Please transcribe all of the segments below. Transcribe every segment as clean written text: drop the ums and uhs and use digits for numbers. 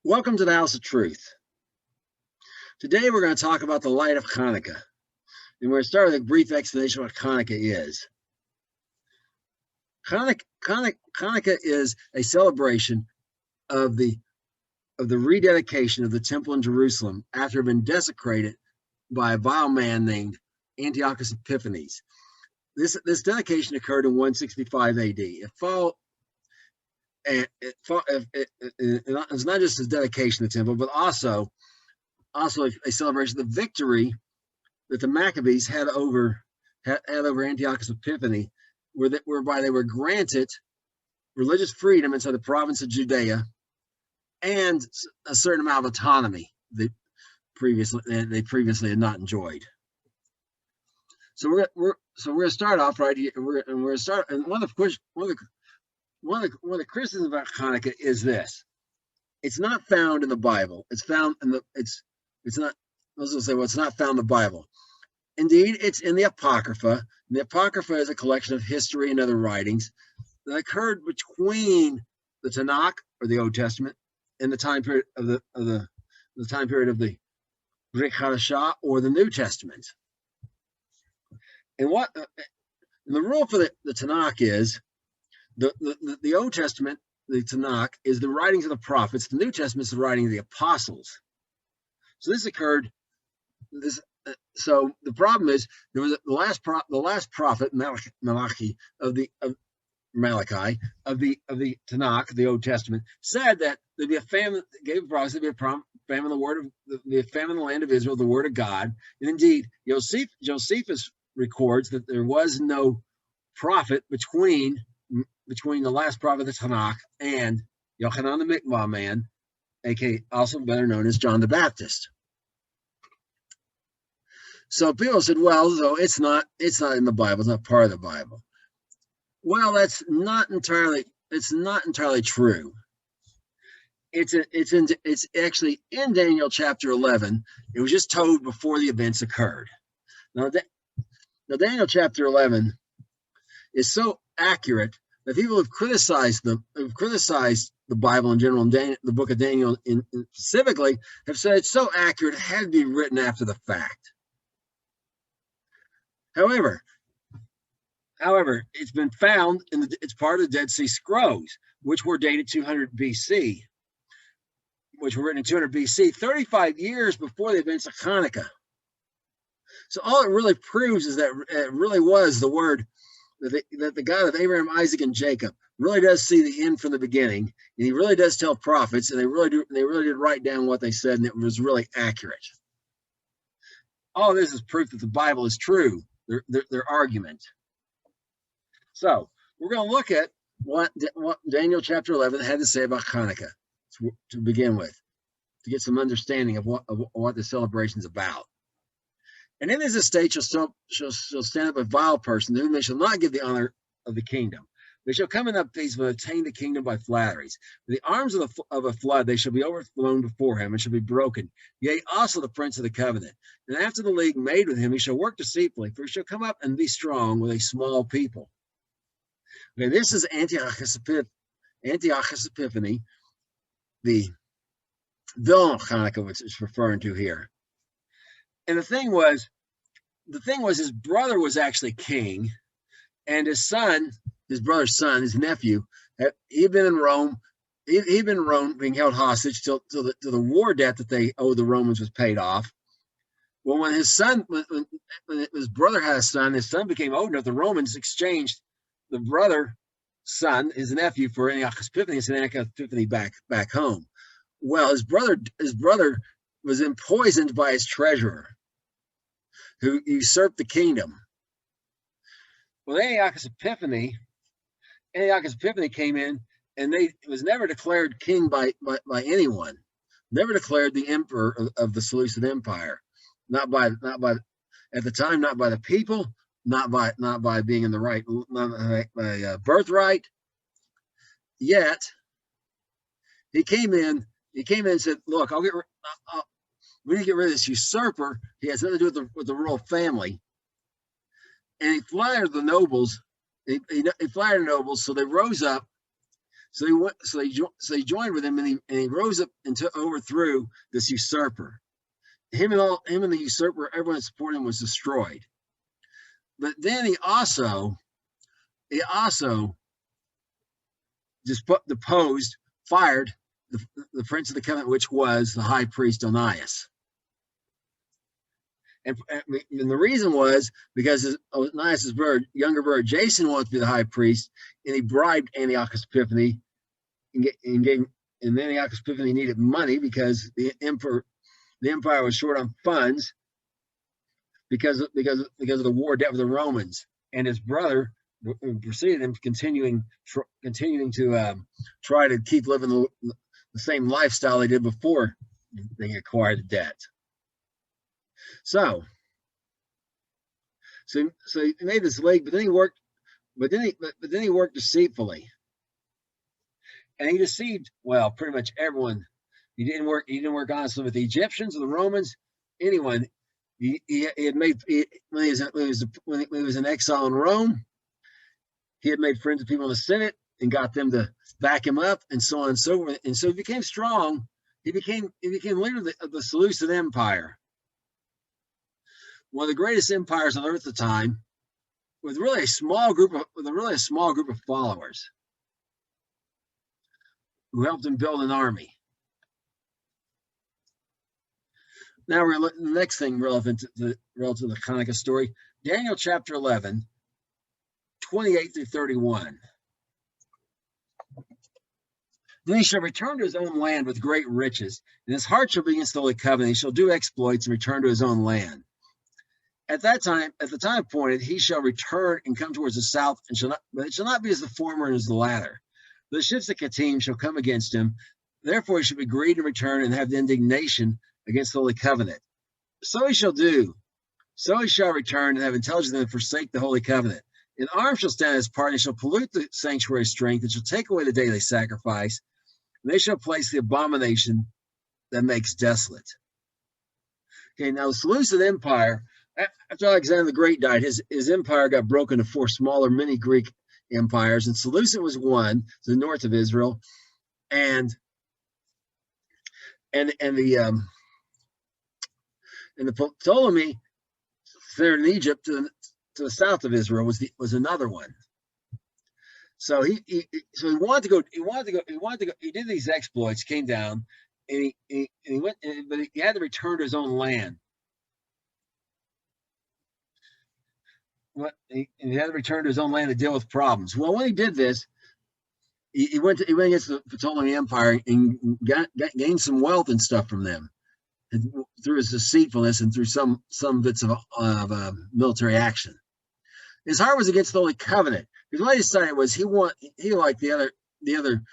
Welcome to the House of Truth. Today we're going to talk about the Light of Chanukah. And we're going to start with a brief explanation of what Chanukah is. Chanukah is a celebration of the rededication of the temple in Jerusalem after it had been desecrated by a vile man named Antiochus Epiphanes. This dedication occurred in 165 AD. It's not just a dedication of the temple, but also a celebration of the victory that the Maccabees had over Antiochus Epiphanes, whereby they were granted religious freedom inside the province of Judea and a certain amount of autonomy they previously had not enjoyed. So we're going to start off right here. We're going to start, and one of the criticisms about Chanukah is this: it's not found in the Bible. It's found in it's not. Let's say, well, it's not found in the Bible. Indeed, it's in the Apocrypha. And the Apocrypha is a collection of history and other writings that occurred between the Tanakh, or the Old Testament, and the time period of the Brit Hadashah, or the New Testament. And the rule for the Tanakh is the Old Testament, the Tanakh, is the writings of the prophets. The New Testament is the writing of the apostles. So this occurred. So the problem is there was the last prophet Malachi of the Tanakh, the Old Testament, said that there'd be a famine. Gave prophecy, there'd be a famine in the land of Israel, the word of God. And indeed, Josephus records that there was no prophet between the last prophet of the Tanakh and Yochanan the Mikvah man, aka also better known as John the Baptist. So people said, well, so it's not in the Bible, it's not part of the Bible. Well, it's not entirely true. It's actually in Daniel chapter 11. It was just told before the events occurred. Now Daniel chapter 11 is so accurate that people have criticized the Bible in general, and the book of Daniel specifically, have said it's so accurate it had to be written after the fact. However, it's been found it's part of the Dead Sea Scrolls, which were dated 200 BC, which were written in 200 BC, 35 years before the events of Chanukah. So all it really proves is that it really was the word that the God of Abraham, Isaac, and Jacob really does see the end from the beginning, and he really does tell prophets, and they really did write down what they said, and it was really accurate. All this is proof that the Bible is true, their argument. So we're going to look at what Daniel chapter 11 had to say about Chanukah to begin with, to get some understanding of what the celebration is about. And in his estate shall stand up a vile person, to whom they shall not give the honor of the kingdom. They shall come in up peace, but attain the kingdom by flatteries. The arms of a flood, they shall be overthrown before him, and shall be broken. Yea, also the prince of the covenant. And after the league made with him, he shall work deceitfully, for he shall come up and be strong with a small people. Okay, this is Antiochus Epiphanes, the villain of Chanukah, which is referring to here. And the thing was, his brother was actually king, and his brother's son, his nephew, he'd been in Rome. He'd been in Rome, being held hostage till the war debt that they owed the Romans was paid off. Well, when his brother had a son, his son became old enough. The Romans exchanged the brother's son, his nephew, for Antiochus Epiphanes, and Antiochus Epiphanes back home. Well, his brother was poisoned by his treasurer, who usurped the kingdom. Well, Antiochus Epiphanes came in, and was never declared king by anyone, never declared the emperor of the Seleucid Empire, not by at the time, not by the people, not by being in the right, not by birthright. Yet he came in and said, "Look, we need to get rid of this usurper. He has nothing to do with the royal family." And he flattered the nobles. He flattered the nobles, so they rose up So he went. So he joined with him, and he rose up and overthrew this usurper. Him and the usurper, everyone that supported him was destroyed. But then he also deposed, fired the prince of the covenant, which was the high priest Onias. And the reason was because Onias' younger brother Jason wanted to be the high priest, and he bribed Antiochus Epiphanes, and Antiochus Epiphanes needed money because the empire was short on funds because of the war debt with the Romans, and his brother preceded him, continuing to try to keep living the same lifestyle they did before they acquired the debt. So he made this league, but then he worked deceitfully, and he deceived pretty much everyone. He didn't work honestly with the Egyptians or the Romans, anyone. He had made when he was in exile in Rome. He had made friends with people in the Senate and got them to back him up, and so on and so forth. And so he became strong. He became leader of the Seleucid Empire, one of the greatest empires on earth at the time, with really a small group of followers who helped him build an army. Now we're looking at the next thing relative to the Chanukiah story, Daniel chapter 11, 28 through 31. Then he shall return to his own land with great riches, and his heart shall be against the Holy Covenant. He shall do exploits and return to his own land. At the time appointed, he shall return and come towards the south, but it shall not be as the former and as the latter. The ships of Kittim shall come against him. Therefore he shall be grieved and return and have the indignation against the Holy Covenant. So he shall do. So he shall return and have intelligence and forsake the Holy Covenant. An arm shall stand as part, and shall pollute the sanctuary strength, and shall take away the daily sacrifice. And they shall place the abomination that makes desolate. Okay, now the Seleucid Empire, after Alexander the Great died, his empire got broken into 4 smaller mini Greek empires, and Seleucid was one to the north of Israel, and the Ptolemy there in Egypt to the south of Israel was another one. So he wanted to go. He did these exploits, came down, and he went, but he had to return to his own land. He had to return to his own land to deal with problems. Well, when he did this, he went against the Ptolemy Empire and gained some wealth and stuff from them, and through his deceitfulness and through some bits of military action. His heart was against the Holy Covenant, because what he decided was he liked the other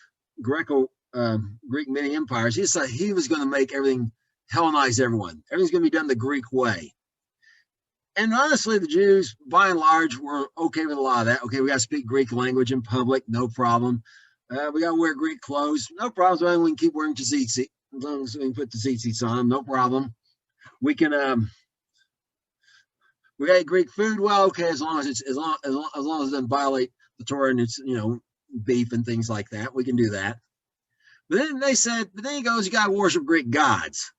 Greek mini empires. He decided he was going to make everything, Hellenize everyone. Everything's going to be done the Greek way. And honestly, the Jews, by and large, were okay with a lot of that. Okay, we got to speak Greek language in public, no problem. We got to wear Greek clothes, no problem. So we can keep wearing tzitzit, as long as we can put tzitzits on them, no problem. We can, we got Greek food. Well, okay, as long as it doesn't violate the Torah and it's beef and things like that, we can do that. But then he goes, you got to worship Greek gods,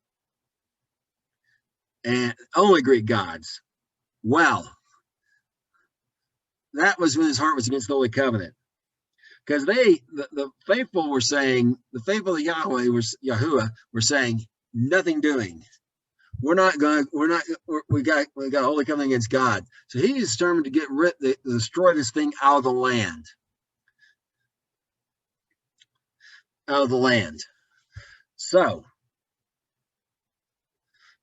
and only Greek gods. Well, that was when his heart was against the Holy Covenant, because the faithful were saying, the faithful of Yahuwah were saying, nothing doing. We got a Holy Covenant against God. So he is determined to destroy this thing out of the land. So,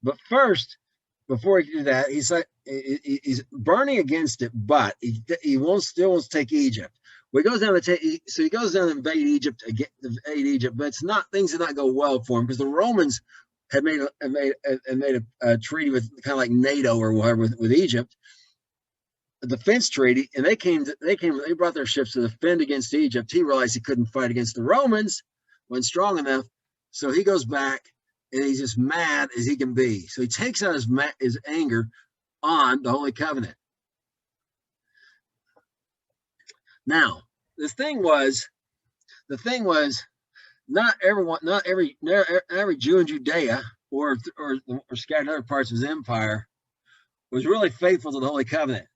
but first, before he can do that, he's burning against it, but he still wants to take Egypt. Well, he goes down to invade Egypt, but things did not go well for him, because the Romans had made a treaty with kind of like NATO or whatever with Egypt, a defense treaty, and they brought their ships to defend against Egypt. He realized he couldn't fight against the Romans, wasn't strong enough, so he goes back. And he's as mad as he can be. So he takes out his anger on the Holy Covenant. Now, the thing was, the thing was, not every Jew in Judea or scattered in other parts of his empire was really faithful to the Holy Covenant.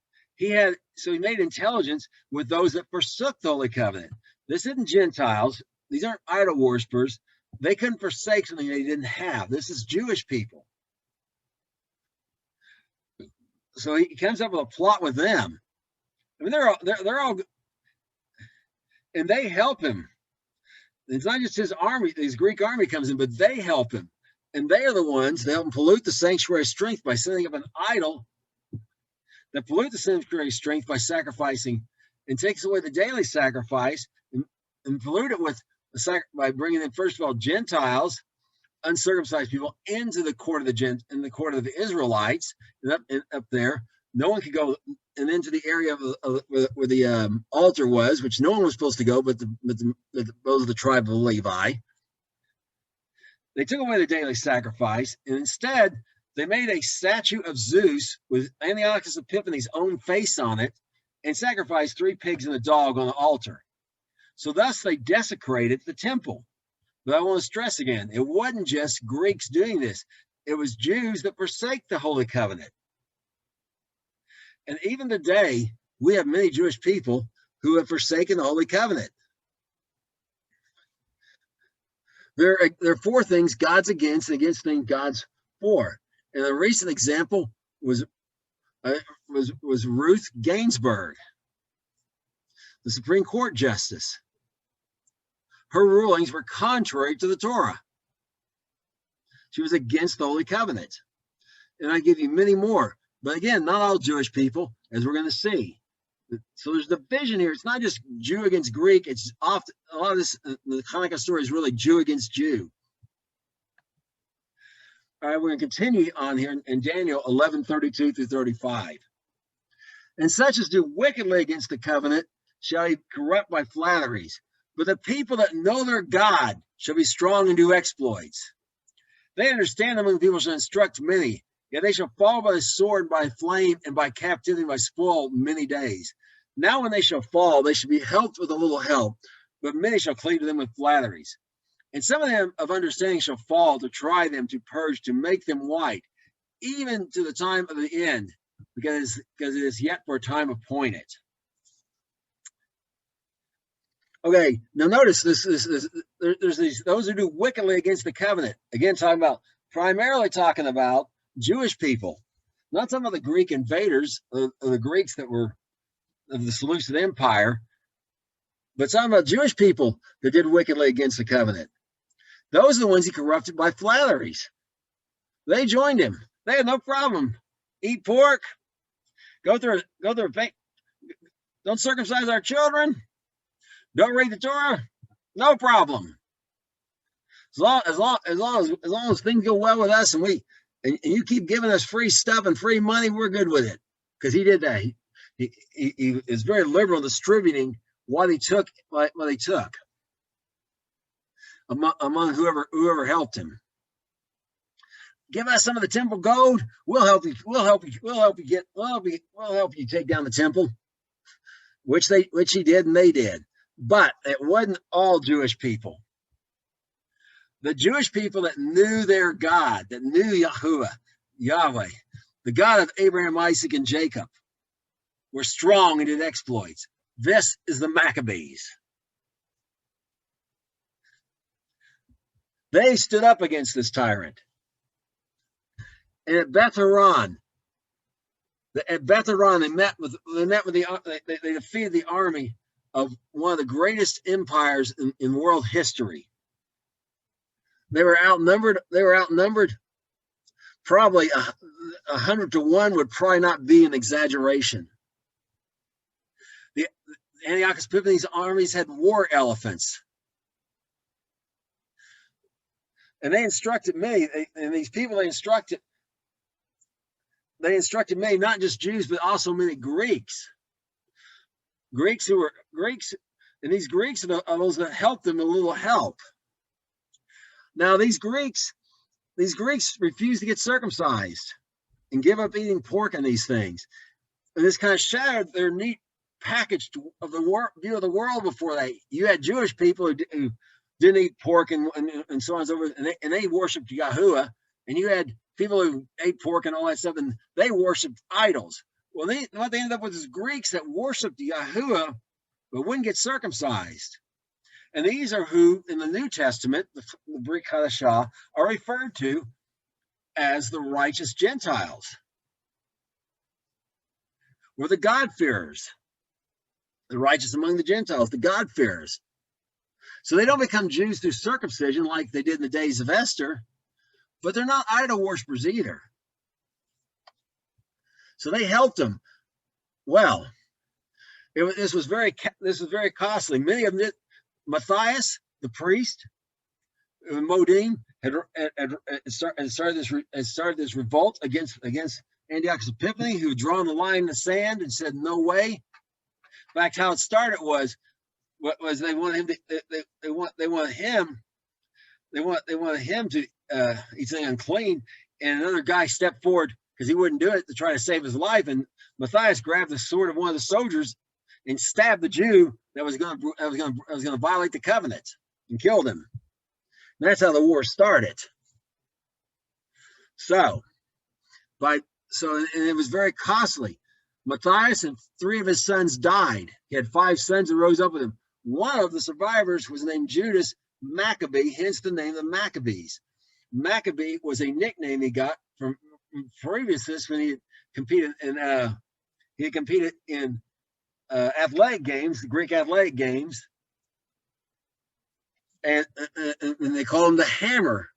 So he made intelligence with those that forsook the Holy Covenant. This isn't Gentiles. These aren't idol worshippers. They couldn't forsake something they didn't have. This is Jewish people. So he comes up with a plot with them. I mean, they're all, and they help him. It's not just his army, his Greek army comes in, but they help him. And they are the ones that help him pollute the sanctuary strength by setting up an idol that pollute the sanctuary strength by sacrificing and takes away the daily sacrifice and pollute it by bringing in, first of all, Gentiles, uncircumcised people, into the court of the Israelites, and up there. No one could go, and into the area where the altar was, which no one was supposed to go, but those of the tribe of Levi. They took away the daily sacrifice, and instead they made a statue of Zeus with Antiochus Epiphanes' own face on it, and sacrificed 3 pigs and a dog on the altar. So thus they desecrated the temple. But I want to stress again, it wasn't just Greeks doing this. It was Jews that forsake the Holy Covenant. And even today, we have many Jewish people who have forsaken the Holy Covenant. There are 4 things God's against and against things God's for. And a recent example was Ruth Ginsburg, the Supreme Court Justice. Her rulings were contrary to the Torah. She was against the Holy Covenant. And I give you many more. But again, not all Jewish people, as we're going to see. So there's division here. It's not just Jew against Greek. It's often, a lot of this, the Chanukiah story is really Jew against Jew. All right, we're going to continue on here in Daniel 11:32 through 35. And such as do wickedly against the covenant shall he corrupt by flatteries. But the people that know their God shall be strong and do exploits. They understand among the people shall instruct many. Yet they shall fall by the sword, by flame, and by captivity, by spoil many days. Now when they shall fall, they shall be helped with a little help, but many shall cleave to them with flatteries. And some of them of understanding shall fall to try them, to purge, to make them white, even to the time of the end, because it is yet for a time appointed. Okay, now notice there's those who do wickedly against the covenant. Again, primarily talking about Jewish people, not some of the Greek invaders, or the Greeks that were of the Seleucid Empire, but some about Jewish people that did wickedly against the covenant. Those are the ones he corrupted by flatteries. They joined him. They had no problem. Eat pork, go through a fake, don't circumcise our children, don't read the Torah, no problem. As long as things go well with us, and you keep giving us free stuff and free money, we're good with it. Because he did that. He is very liberal distributing what he took among whoever helped him. Give us some of the temple gold. We'll help you take down the temple, which he did and they did. But it wasn't all Jewish people. The Jewish people that knew their God, that knew Yahweh, the God of Abraham, Isaac, and Jacob, were strong and did exploits. This is the Maccabees. They stood up against this tyrant. And at Beth Horon, they defeated the army of one of the greatest empires in world history. They were outnumbered. Probably 100 to 1 would probably not be an exaggeration. The Antiochus Epiphanes' armies had war elephants. And they instructed many, they instructed many, not just Jews, but also many Greeks. And these Greeks are those that helped them a little help. Now these Greeks refused to get circumcised and give up eating pork and these things. And this kind of shattered their neat packaged of the view of the world before that. You had Jewish people who didn't eat pork and so on and so forth, and they worshipped Yahuwah, and you had people who ate pork and all that stuff, and they worshipped idols. Well, what they ended up with is Greeks that worshipped Yahuwah but wouldn't get circumcised. And these are who, in the New Testament, the Brit Hadashah, are referred to as the righteous Gentiles, or the God-fearers, the righteous among the Gentiles, the God-fearers. So they don't become Jews through circumcision like they did in the days of Esther, but they're not idol worshippers either. So they helped them. Well, this was very costly. Many of them, Matthias, the priest, Modim, had started this revolt against Antiochus Epiphanes, who had drawn the line in the sand and said, "No way." In fact, how it started was they wanted him to eat something unclean, and another guy stepped forward because he wouldn't do it to try to save his life, and Matthias grabbed the sword of one of the soldiers and stabbed the Jew that was going to violate the covenant and killed him. And that's how the war started. And it was very costly. Matthias and 3 of his sons died. He had 5 sons who rose up with him. One of the survivors was named Judas Maccabee, hence the name of the Maccabees. Maccabee was a nickname he got from previous to this when he competed in athletic games, the Greek athletic games, and they called him the Hammer.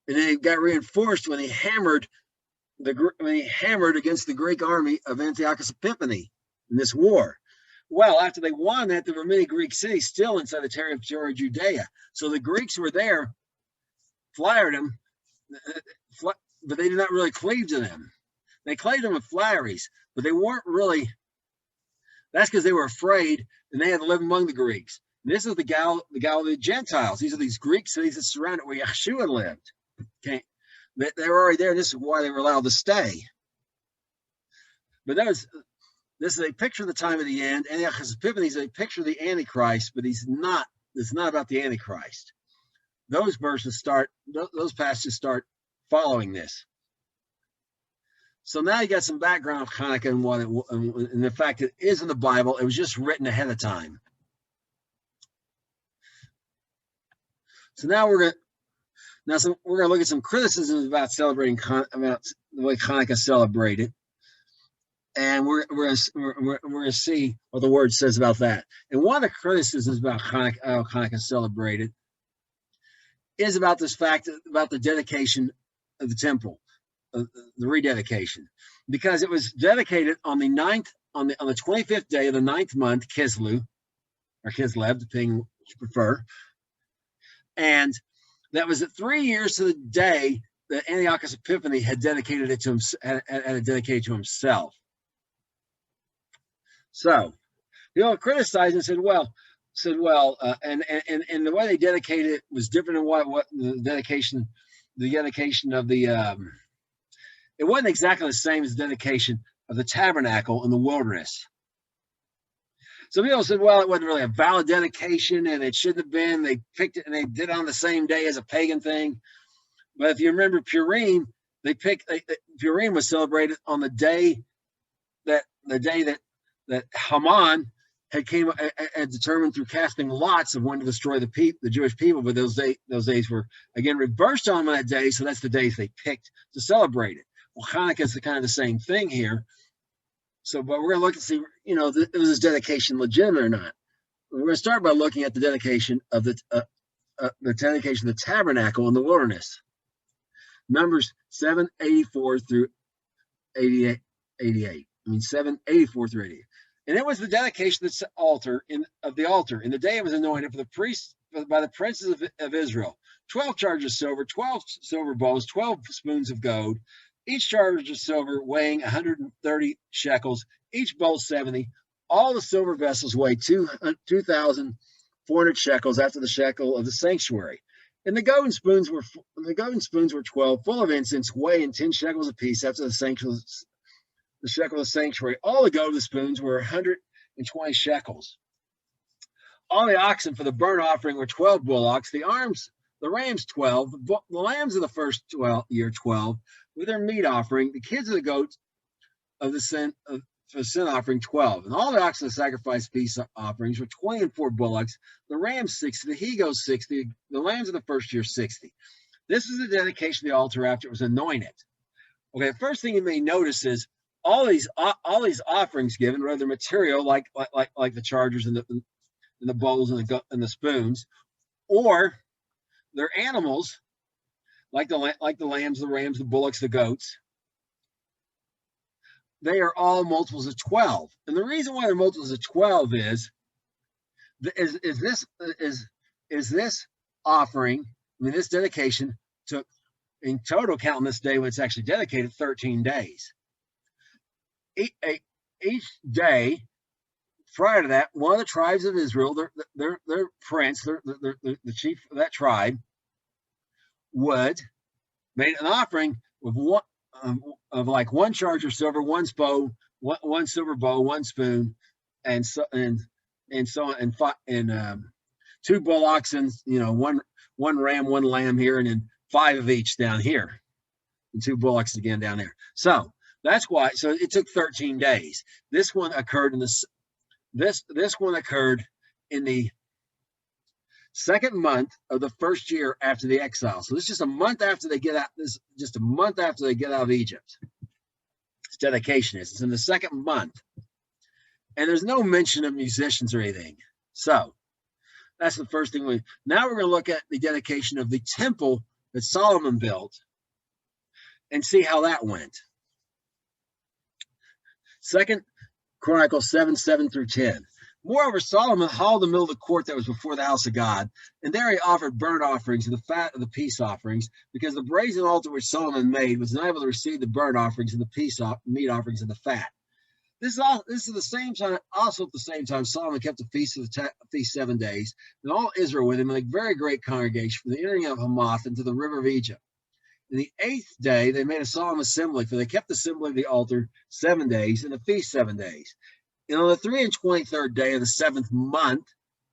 And then he got reinforced when he hammered against the Greek army of Antiochus Epiphanes in this war. Well, after they won that, there were many Greek cities still inside the territory of Judea. So the Greeks were there, flattered him, but they did not really cleave to them. They cleaved them with flatteries, but they weren't really. That's because they were afraid, and they had to live among the Greeks. And this is the Galilee Gentiles. These are these Greek cities that surrounded where Yeshua lived. Okay, they were already there. This is why they were allowed to stay. But this is a picture of the time of the end. Antiochus Epiphanes is a picture of the Antichrist, but it's not about the Antichrist. Those passages start following this. So now you got some background of Chanukiah and the fact that it is in the Bible. It was just written ahead of time. So now we're going to look at some criticisms about celebrating about the way Chanukiah celebrated, and we're going to see what the word says about that. And one of the criticisms about how Chanukiah celebrated is about this fact about the dedication of the temple. The rededication, because it was dedicated on the 25th day of the 9th month, Kislev, or Kislev, depending what you prefer, and that was at 3 years to the day that Antiochus Epiphanes had dedicated it to himself. So, criticized and said, and the way they dedicated it was different than what the dedication of the. It wasn't exactly the same as the dedication of the tabernacle in the wilderness. Some people said, well, it wasn't really a valid dedication and it shouldn't have been. They picked it and they did it on the same day as a pagan thing. But if you remember Purim, Purim was celebrated on the day that Haman had determined through casting lots of when to destroy the Jewish people. But those days were again reversed on that day, so that's the days they picked to celebrate it. Well, Hanukkah is kind of the same thing here. So, but we're going to look and see, was this dedication legitimate or not? We're going to start by looking at the dedication of the tabernacle in the wilderness. Numbers 7:84 through 88. 7:84 through 88. And it was the dedication of the altar. In the day it was anointed for the priests by the princes of Israel. 12 charges of silver, 12 silver bowls, 12 spoons of gold. Each charge of silver weighing 130 shekels, each bowl 70. All the silver vessels weigh 2,400 shekels after the shekel of the sanctuary. And the golden spoons were 12, full of incense, weighing 10 shekels apiece after the shekel of the sanctuary. All the golden spoons were 100 20 shekels. All the oxen for the burnt offering were 12 bullocks, the rams 12, the lambs of the first 12, with their meat offering, the kids of the goats of the sin offering 12. And all the oxen of the sacrifice peace offerings were 20 and 4 bullocks, the rams 60, the he-goats 60, the lambs of the first year 60. This was the dedication of the altar after it was anointed. Okay, the first thing you may notice is all these offerings given, whether material like the chargers and the bowls and the spoons, or they're animals like the lambs, the rams, the bullocks, the goats. They are all multiples of 12, and the reason why they're multiples of 12 is this offering. I mean, this dedication took, in total, counting this day when it's actually dedicated, 13 days. Each day prior to that, one of the tribes of Israel, their prince, the chief of that tribe, would make an offering of like one charger of silver, one silver bowl, one spoon, and 2 bullocks, and one ram, one lamb here, and then 5 of each down here, and 2 bullocks again down there. So that's why. So it took 13 days. This one occurred in the second month of the first year after the exile. So this is just a month after they get out. This is just a month after they get out of Egypt. It's dedication is. It's in the second month, and there's no mention of musicians or anything. So that's the first thing now we're going to look at the dedication of the temple that Solomon built and see how that went. 2 Chronicles 7:7-10. Moreover, Solomon hauled the middle of the court that was before the house of God, and there he offered burnt offerings and the fat of the peace offerings, because the brazen altar which Solomon made was not able to receive the burnt offerings and the meat offerings and the fat. This is the same time. Also at the same time, Solomon kept the feast 7 days, and all Israel with him, a very great congregation, from the entering of Hamath into the river of Egypt. In the 8th day, they made a solemn assembly, for they kept the assembly of the altar 7 days, and the feast 7 days. And on the 23rd day of the 7th month,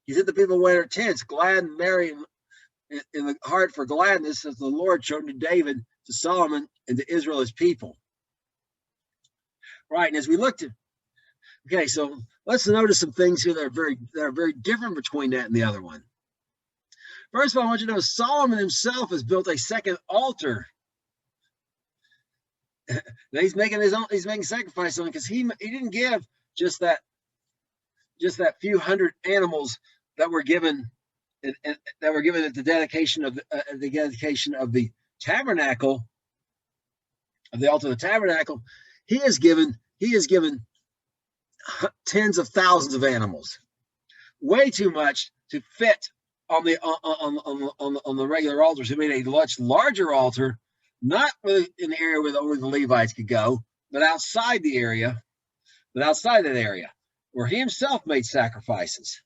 he said the people away their tents, glad and merry in the heart for gladness, as the Lord showed to David, to Solomon, and to Israel his people. Right, and as we looked at, okay, so let's notice some things here that are very different between that and the other one. First of all, I want you to know Solomon himself has built a second altar. He's making sacrifice on, because he didn't give just that few hundred animals that were given at the dedication of the tabernacle, of the altar of the tabernacle. He has given tens of thousands of animals, way too much to fit on the regular altars. He made a much larger altar, not in the area where only the Levites could go, but outside that area, where he himself made sacrifices.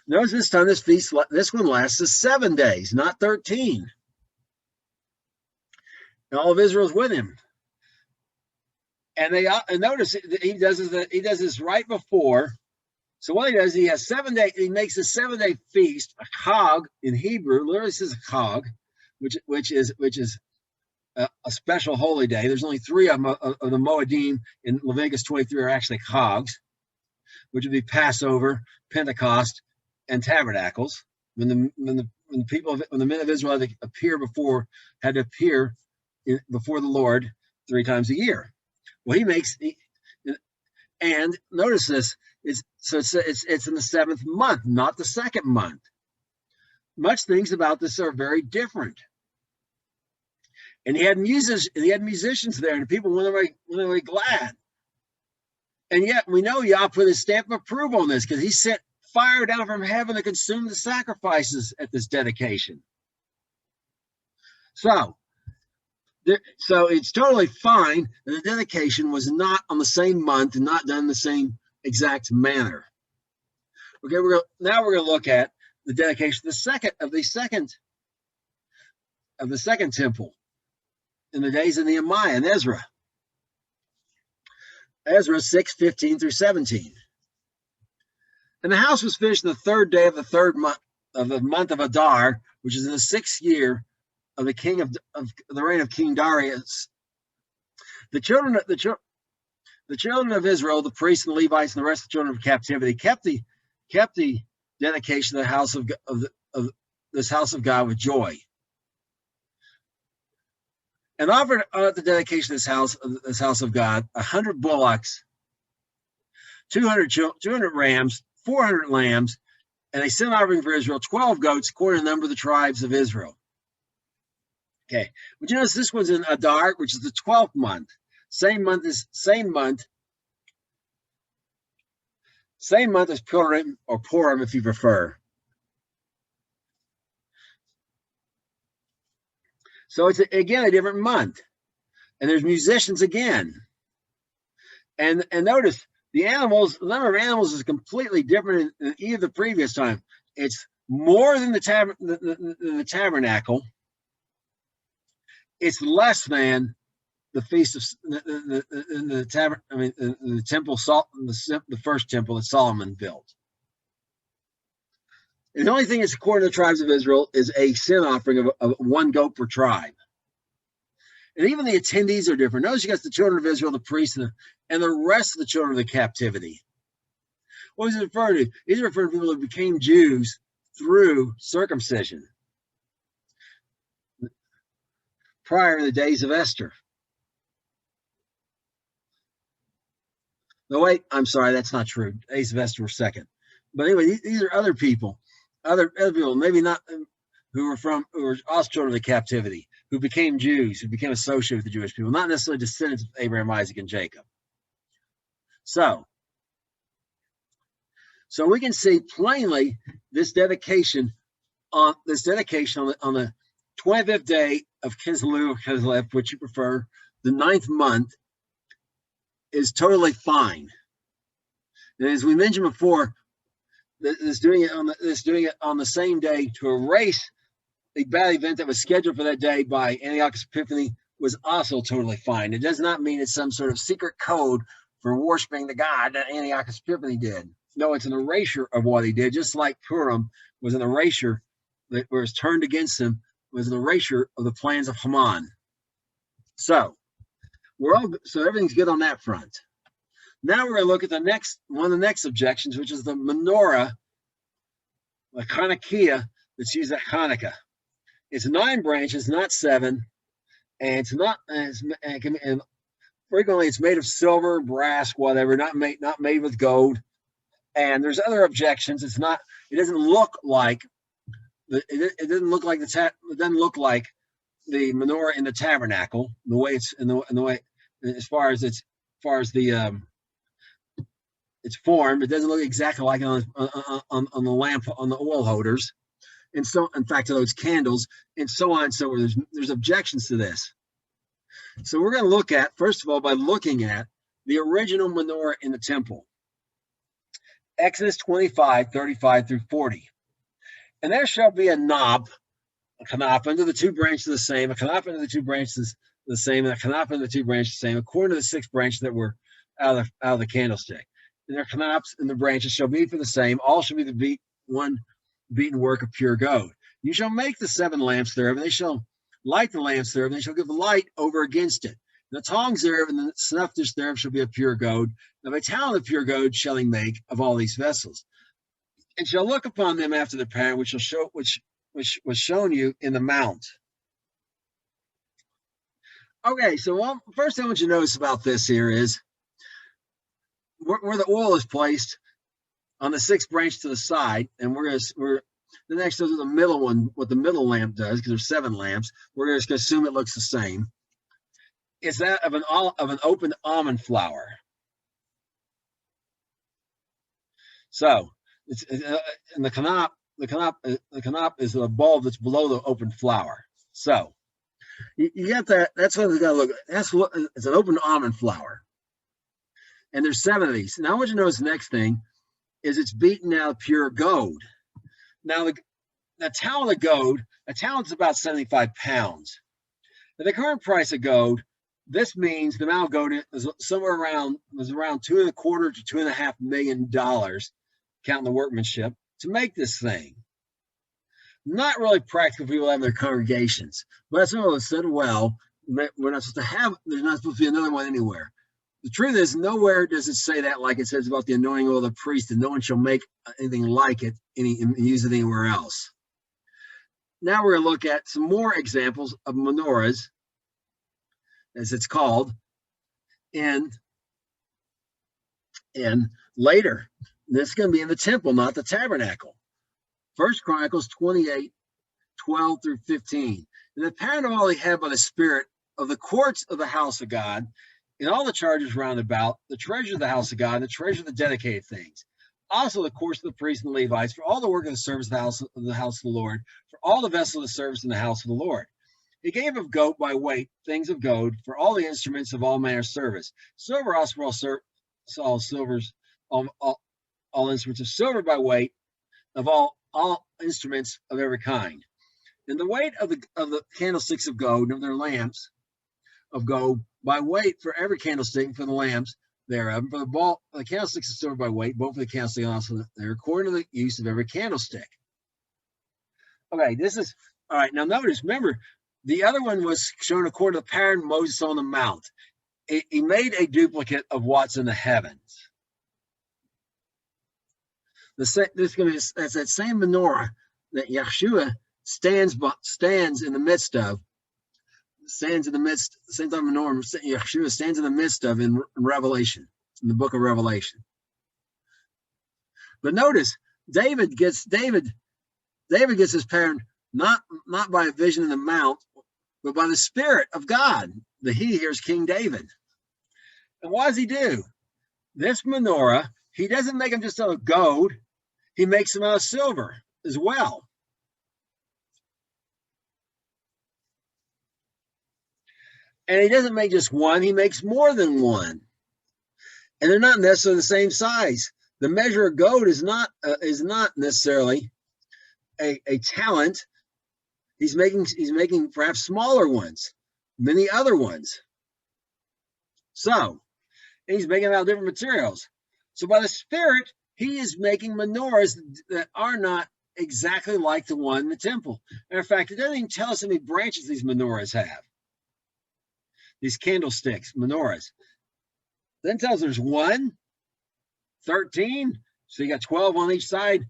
Notice this time, this one lasts 7 days, not 13. And all of Israel's with him. And notice he does this right before. So what he does, he has 7 days. He makes a 7-day feast, a chag in Hebrew. Literally says a chag, which is a special holy day. There's only 3 of the Moedim in Leviticus 23 are actually chags, which would be Passover, Pentecost, and Tabernacles. When the men of Israel had to appear before the Lord 3 times a year. Well, and notice this. It's in the 7th month, not the 2nd month. Much things about this are very different. And he had musicians there, and the people went away glad. And yet we know Yah put his stamp of approval on this, because he sent fire down from heaven to consume the sacrifices at this dedication. So it's totally fine that the dedication was not on the same month and not done in the same exact manner. Okay, now we're going to look at the dedication of the second temple in the days of Nehemiah and Ezra. Ezra 6:15 through 17. And the house was finished on the third day of the third month of Adar, which is in the 6th year of the king of the reign of King Darius. The children of Israel, the priests and the Levites, and the rest of the children of captivity, kept the dedication of the house of this house of God with joy, and offered at the dedication of this house of God 100 bullocks, 200 rams, 400 lambs, and a sin offering for Israel, 12 goats, according to the number of the tribes of Israel. Okay, but you notice this one's in Adar, which is the 12th month. Same month as Purim, or Purim if you prefer. So it's again a different month, and there's musicians again. And notice the number of animals is completely different than either the previous time. It's more than the tabernacle. It's less than the feast of the temple, the first temple that Solomon built. And the only thing that's according to the tribes of Israel is a sin offering of 1 goat per tribe. And even the attendees are different. Notice you got the children of Israel, the priests, and the rest of the children of the captivity. What is he referring to? He's referring to people who became Jews through circumcision prior to the days of Esther. No, wait, I'm sorry, that's not true. Days of Esther were second. But anyway, these are other people, other people, maybe not who were also children of the captivity, who became Jews, who became associated with the Jewish people, not necessarily descendants of Abraham, Isaac, and Jacob. So we can see plainly this dedication on the 25th day of Kislev, which you prefer, the 9th month, is totally fine. And as we mentioned before, this doing it on the same day to erase a bad event that was scheduled for that day by Antiochus Epiphanes was also totally fine. It does not mean it's some sort of secret code for worshiping the God that Antiochus Epiphanes did. No, it's an erasure of what he did, just like Purim was an erasure that was turned against him, was an erasure of the plans of Haman. So everything's good on that front. Now we're going to look at one of the next objections, which is the menorah, the Chanukiah that's used at Hanukkah. It's 9 branches, not 7, and frequently it's made of silver, brass, whatever, not made with gold. And there's other objections. It doesn't look like the menorah in the tabernacle, the way it's in the way as far as its form. It doesn't look exactly like it on the lamp, on the oil holders, and so in fact to those candles, and so on and so forth. There's objections to this. So we're going to look at, first of all, by looking at the original menorah in the temple. Exodus 25:35 through 40. And there shall be a knob, a kanaf under the 2 branches the same, a kanaf under the 2 branches the same, and a kanaf under the 2 branches the same, according to the 6 branches that were out of the candlestick. And their kanafs and the branches shall be for the same. All shall be the beaten work of pure gold. You shall make the 7 lamps thereof, and they shall light the lamps thereof, and they shall give light over against it. The tongs thereof and the snuff dish thereof shall be of pure gold. Of a talent of pure gold shall he make of all these vessels, and shall look upon them after the pattern which was shown you in the mount. Okay, so first thing I want you to notice about this here is where the oil is placed on the 6th branch to the side, and the next is the middle one, what the middle lamp does, because there's 7 lamps. We're just going to assume it looks the same. It's that of an open almond flower. So it's and the kanop is a bulb that's below the open flower. So you get that. That's what we got to look at. It's an open almond flower, and there's 7 of these. Now, I want you to notice the next thing is it's beaten out of pure gold. Now, the talent of gold, a talent's about 75 pounds. At the current price of gold, This means the amount of gold was around $2.25 to $2.5 million, counting the workmanship, to make this thing. Not really practical for people to have their congregations. But some of us said, well, we're not supposed to have, there's not supposed to be another one anywhere. The truth is, nowhere does it say that like it says about the anointing oil of the priest, and no one shall make anything like it and use it anywhere else. Now we're going to look at some more examples of menorahs, as it's called, and later. This is going to be in the temple, not the tabernacle. 1 Chronicles 28, 12 through 15. And the pattern of all he had by the Spirit of the courts of the house of God, and all the charges round about, the treasure of the house of God, and the treasure of the dedicated things. Also the course of the priests and Levites, for all the work of the service of the house of the Lord, for all the vessels of the service in the house of the Lord. He gave of gold by weight things of gold for all the instruments of all manner of service. Silver also for all instruments of silver by weight of all instruments of every kind. And the weight of the candlesticks of gold and of their lamps of gold by weight for every candlestick and for the lamps thereof. And for the candlesticks of silver by weight, both for the candlestick and also there, according to the use of every candlestick. Okay, this is all right. Now notice, remember, the other one was shown according to the pattern Moses on the Mount. He made a duplicate of what's in the heavens. That's that same menorah that Yeshua stands in the midst of. Same time menorah Yeshua stands in the midst of in Revelation, in the book of Revelation. But notice, David gets his pattern not by a vision in the mount, but by the Spirit of God. The he here is King David. And what does he do? This menorah, he doesn't make them just out of gold. He makes them out of silver as well. And he doesn't make just one, he makes more than one. And they're not necessarily the same size. The measure of gold is not necessarily a talent. He's making perhaps smaller ones than the other ones. So, and he's making them out of different materials. So by the Spirit, he is making menorahs that are not exactly like the one in the temple. Matter of fact, it doesn't even tell us how many branches these menorahs have. These candlesticks, menorahs. Then it tells us there's 1, 13. So you got 12 on each side,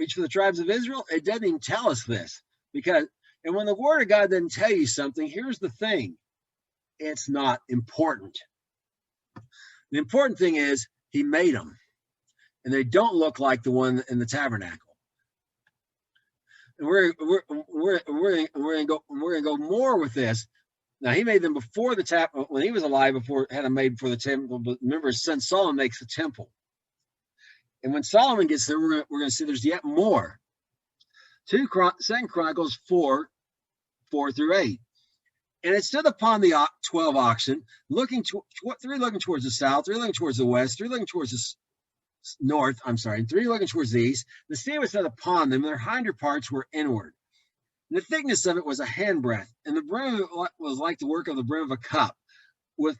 each for the tribes of Israel. It doesn't even tell us this. And when the word of God doesn't tell you something, here's the thing. It's not important. The important thing is he made them. And they don't look like the one in the tabernacle. And we're gonna go more with this. Now he made them before the when he was alive, had them made before the temple. But remember, his son Solomon makes the temple. And when Solomon gets there, we're going to see there's yet more. 2 Chronicles 4 through 8. And it stood upon the 12 oxen, 3 looking towards the south, 3 looking towards the west, 3 looking towards the north, and 3 looking towards the east. The sea was set upon them, and their hinder parts were inward. And the thickness of it was a handbreadth, and the brim of it was like the work of the brim of a cup, with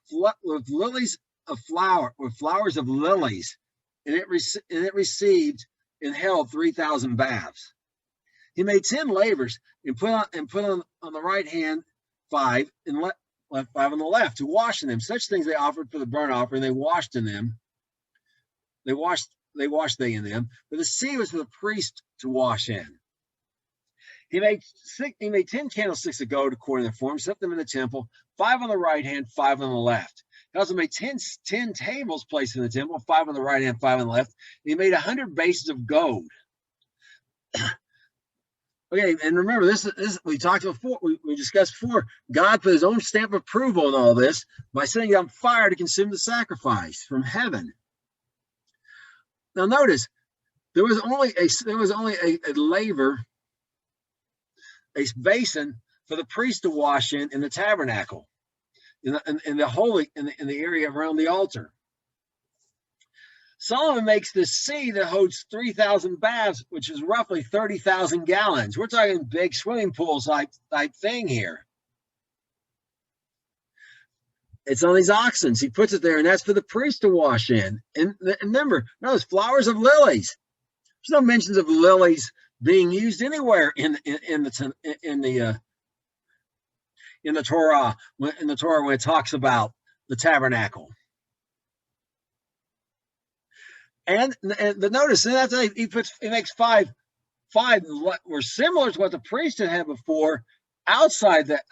lilies of flowers of lilies, and it received and held 3,000 baths. He made 10 lavers and put on the right hand 5 and left 5 on the left to wash in them. Such things they offered for the burnt offering. They washed in them. They washed in them. But the sea was for the priest to wash in. He made 10 candlesticks of gold according to their form, set them in the temple, 5 on the right hand, 5 on the left. He also made 10 tables placed in the temple, 5 on the right hand, 5 on the left. And he made 100 bases of gold. Okay, and remember, this we talked before, we discussed before, God put his own stamp of approval on all this by sending down fire to consume the sacrifice from heaven. Now notice, there was only a laver, a basin for the priest to wash in the tabernacle, in the area around the altar. Solomon makes this sea that holds 3,000 baths, which is roughly 30,000 gallons. We're talking big swimming pools type thing here. It's on these oxen. He puts it there, and that's for the priest to wash in. And remember, notice flowers of lilies. There's no mentions of lilies being used anywhere in the Torah when it talks about the tabernacle. And notice that he makes five were similar to what the priest had before outside that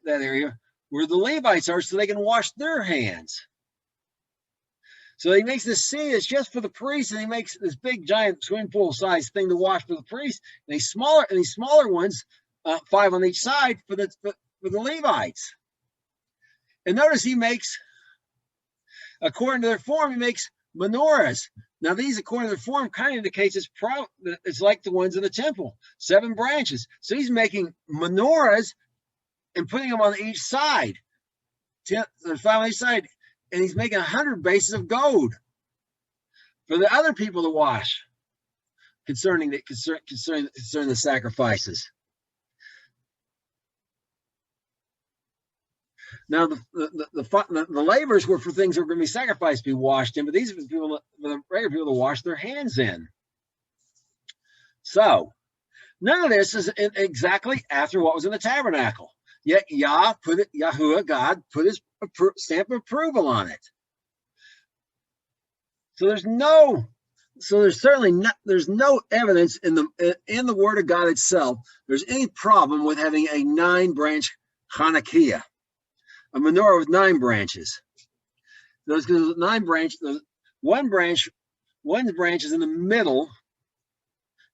area where the Levites are, so they can wash their hands. So he makes this sea that's just for the priest, and he makes this big giant swimming pool size thing to wash for the priest, and these smaller ones, 5 on each side for the Levites. And notice he makes, according to their form, he makes menorahs. Now these, according to their form, kind of indicates it's like the ones in the temple, 7 branches. So he's making menorahs and putting them on each side. There's 5 on each side, and he's making 100 bases of gold for the other people to wash concerning the sacrifices. Now the lavers were for things that were going to be sacrificed to be washed in, but these are the regular people to wash their hands in. So none of this is exactly after what was in the tabernacle. Yet Yahuwah, God, put his stamp of approval on it. So there's no evidence in the Word of God itself there's any problem with having a 9-branch Chanukiah, a menorah with 9 branches. Those 9 branches, one branch is in the middle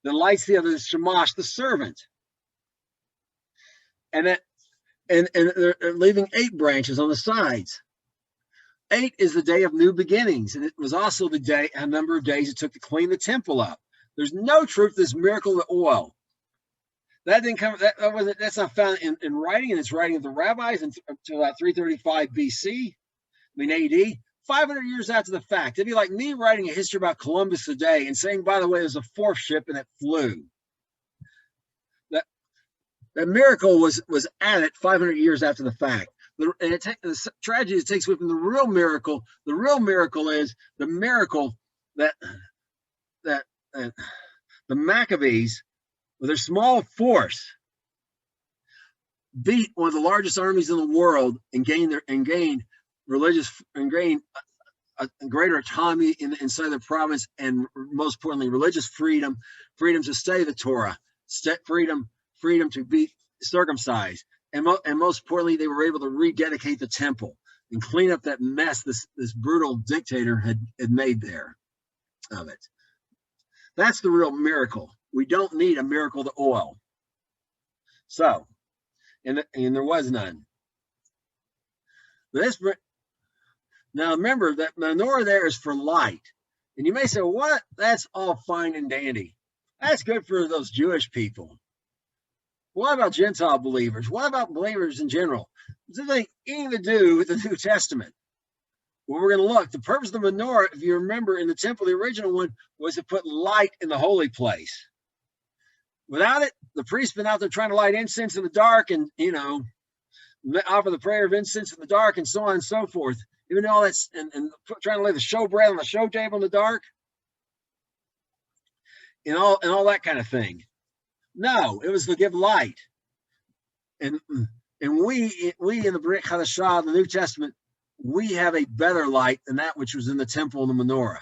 that lights the other, is Shamash, the servant, and they're leaving 8 branches on the sides. 8 is the day of new beginnings, and it was also a number of days it took to clean the temple up. There's no truth to this miracle of the oil. That didn't come. That's not found in writing, and it's writing of the rabbis until about 335 BC. AD. 500 years after the fact. It'd be like me writing a history about Columbus today and saying, by the way, there's a 4th ship and it flew. That miracle was added 500 years after the fact. The tragedy it takes away from the real miracle. The real miracle is the miracle that the Maccabees, with their small force, beat one of the largest armies in the world and gained a greater autonomy inside the province, and most importantly, religious freedom to study the Torah, freedom to be circumcised, and most importantly, they were able to rededicate the temple and clean up that mess this brutal dictator had made there of it. That's the real miracle. We don't need a miracle to oil. So, and there was none. Now remember that menorah there is for light. And you may say, what? That's all fine and dandy. That's good for those Jewish people. What about Gentile believers? What about believers in general? Does it have anything to do with the New Testament? Well, we're going to look. The purpose of the menorah, if you remember in the temple, the original one, was to put light in the holy place. Without it, the priest's been out there trying to light incense in the dark and, offer the prayer of incense in the dark and so on and so forth. Even though that's, and trying to lay the showbread on the show table in the dark and all that kind of thing. No, it was to give light. And we in the Brit Hadashah, the New Testament, we have a better light than that which was in the temple and the menorah.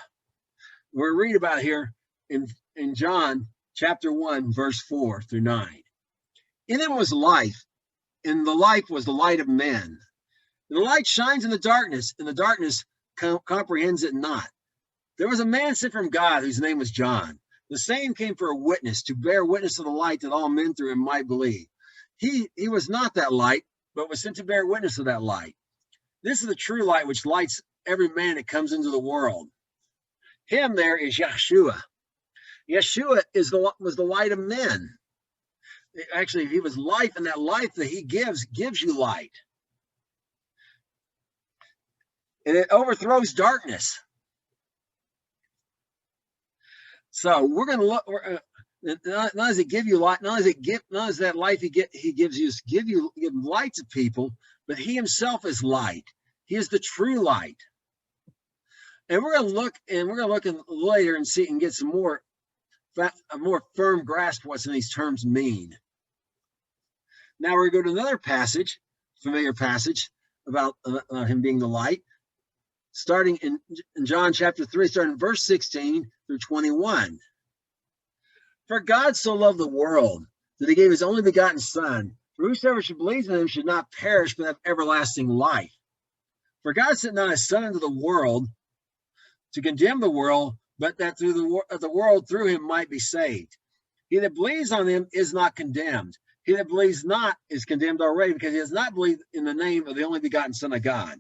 We're read about here in John chapter 1, verse 4 through 9. In him was life, and the life was the light of men. And the light shines in the darkness, and the darkness comprehends it not. There was a man sent from God whose name was John. The same came for a witness, to bear witness of the light, that all men through him might believe. He was not that light, but was sent to bear witness of that light. This is the true light which lights every man that comes into the world. Him there is Yeshua. Yeshua was the light of men. Actually, he was life, and that life that he gives you light. And it overthrows darkness. So we're going to look. Not does it give you light, not does that life he gives you give light to people, but he himself is light. He is the true light. And we're going to look later and see and get a more firm grasp of what some of these terms mean. Now we're going to go to another passage, familiar passage about him being the light, starting in John chapter 3, starting in verse 16 through 21. For God so loved the world that he gave his only begotten Son, for whosoever should believe in him should not perish but have everlasting life. For God sent not his Son into the world to condemn the world, but that through the world through him might be saved. He that believes on him is not condemned. He that believes not is condemned already, because he has not believed in the name of the only begotten Son of God.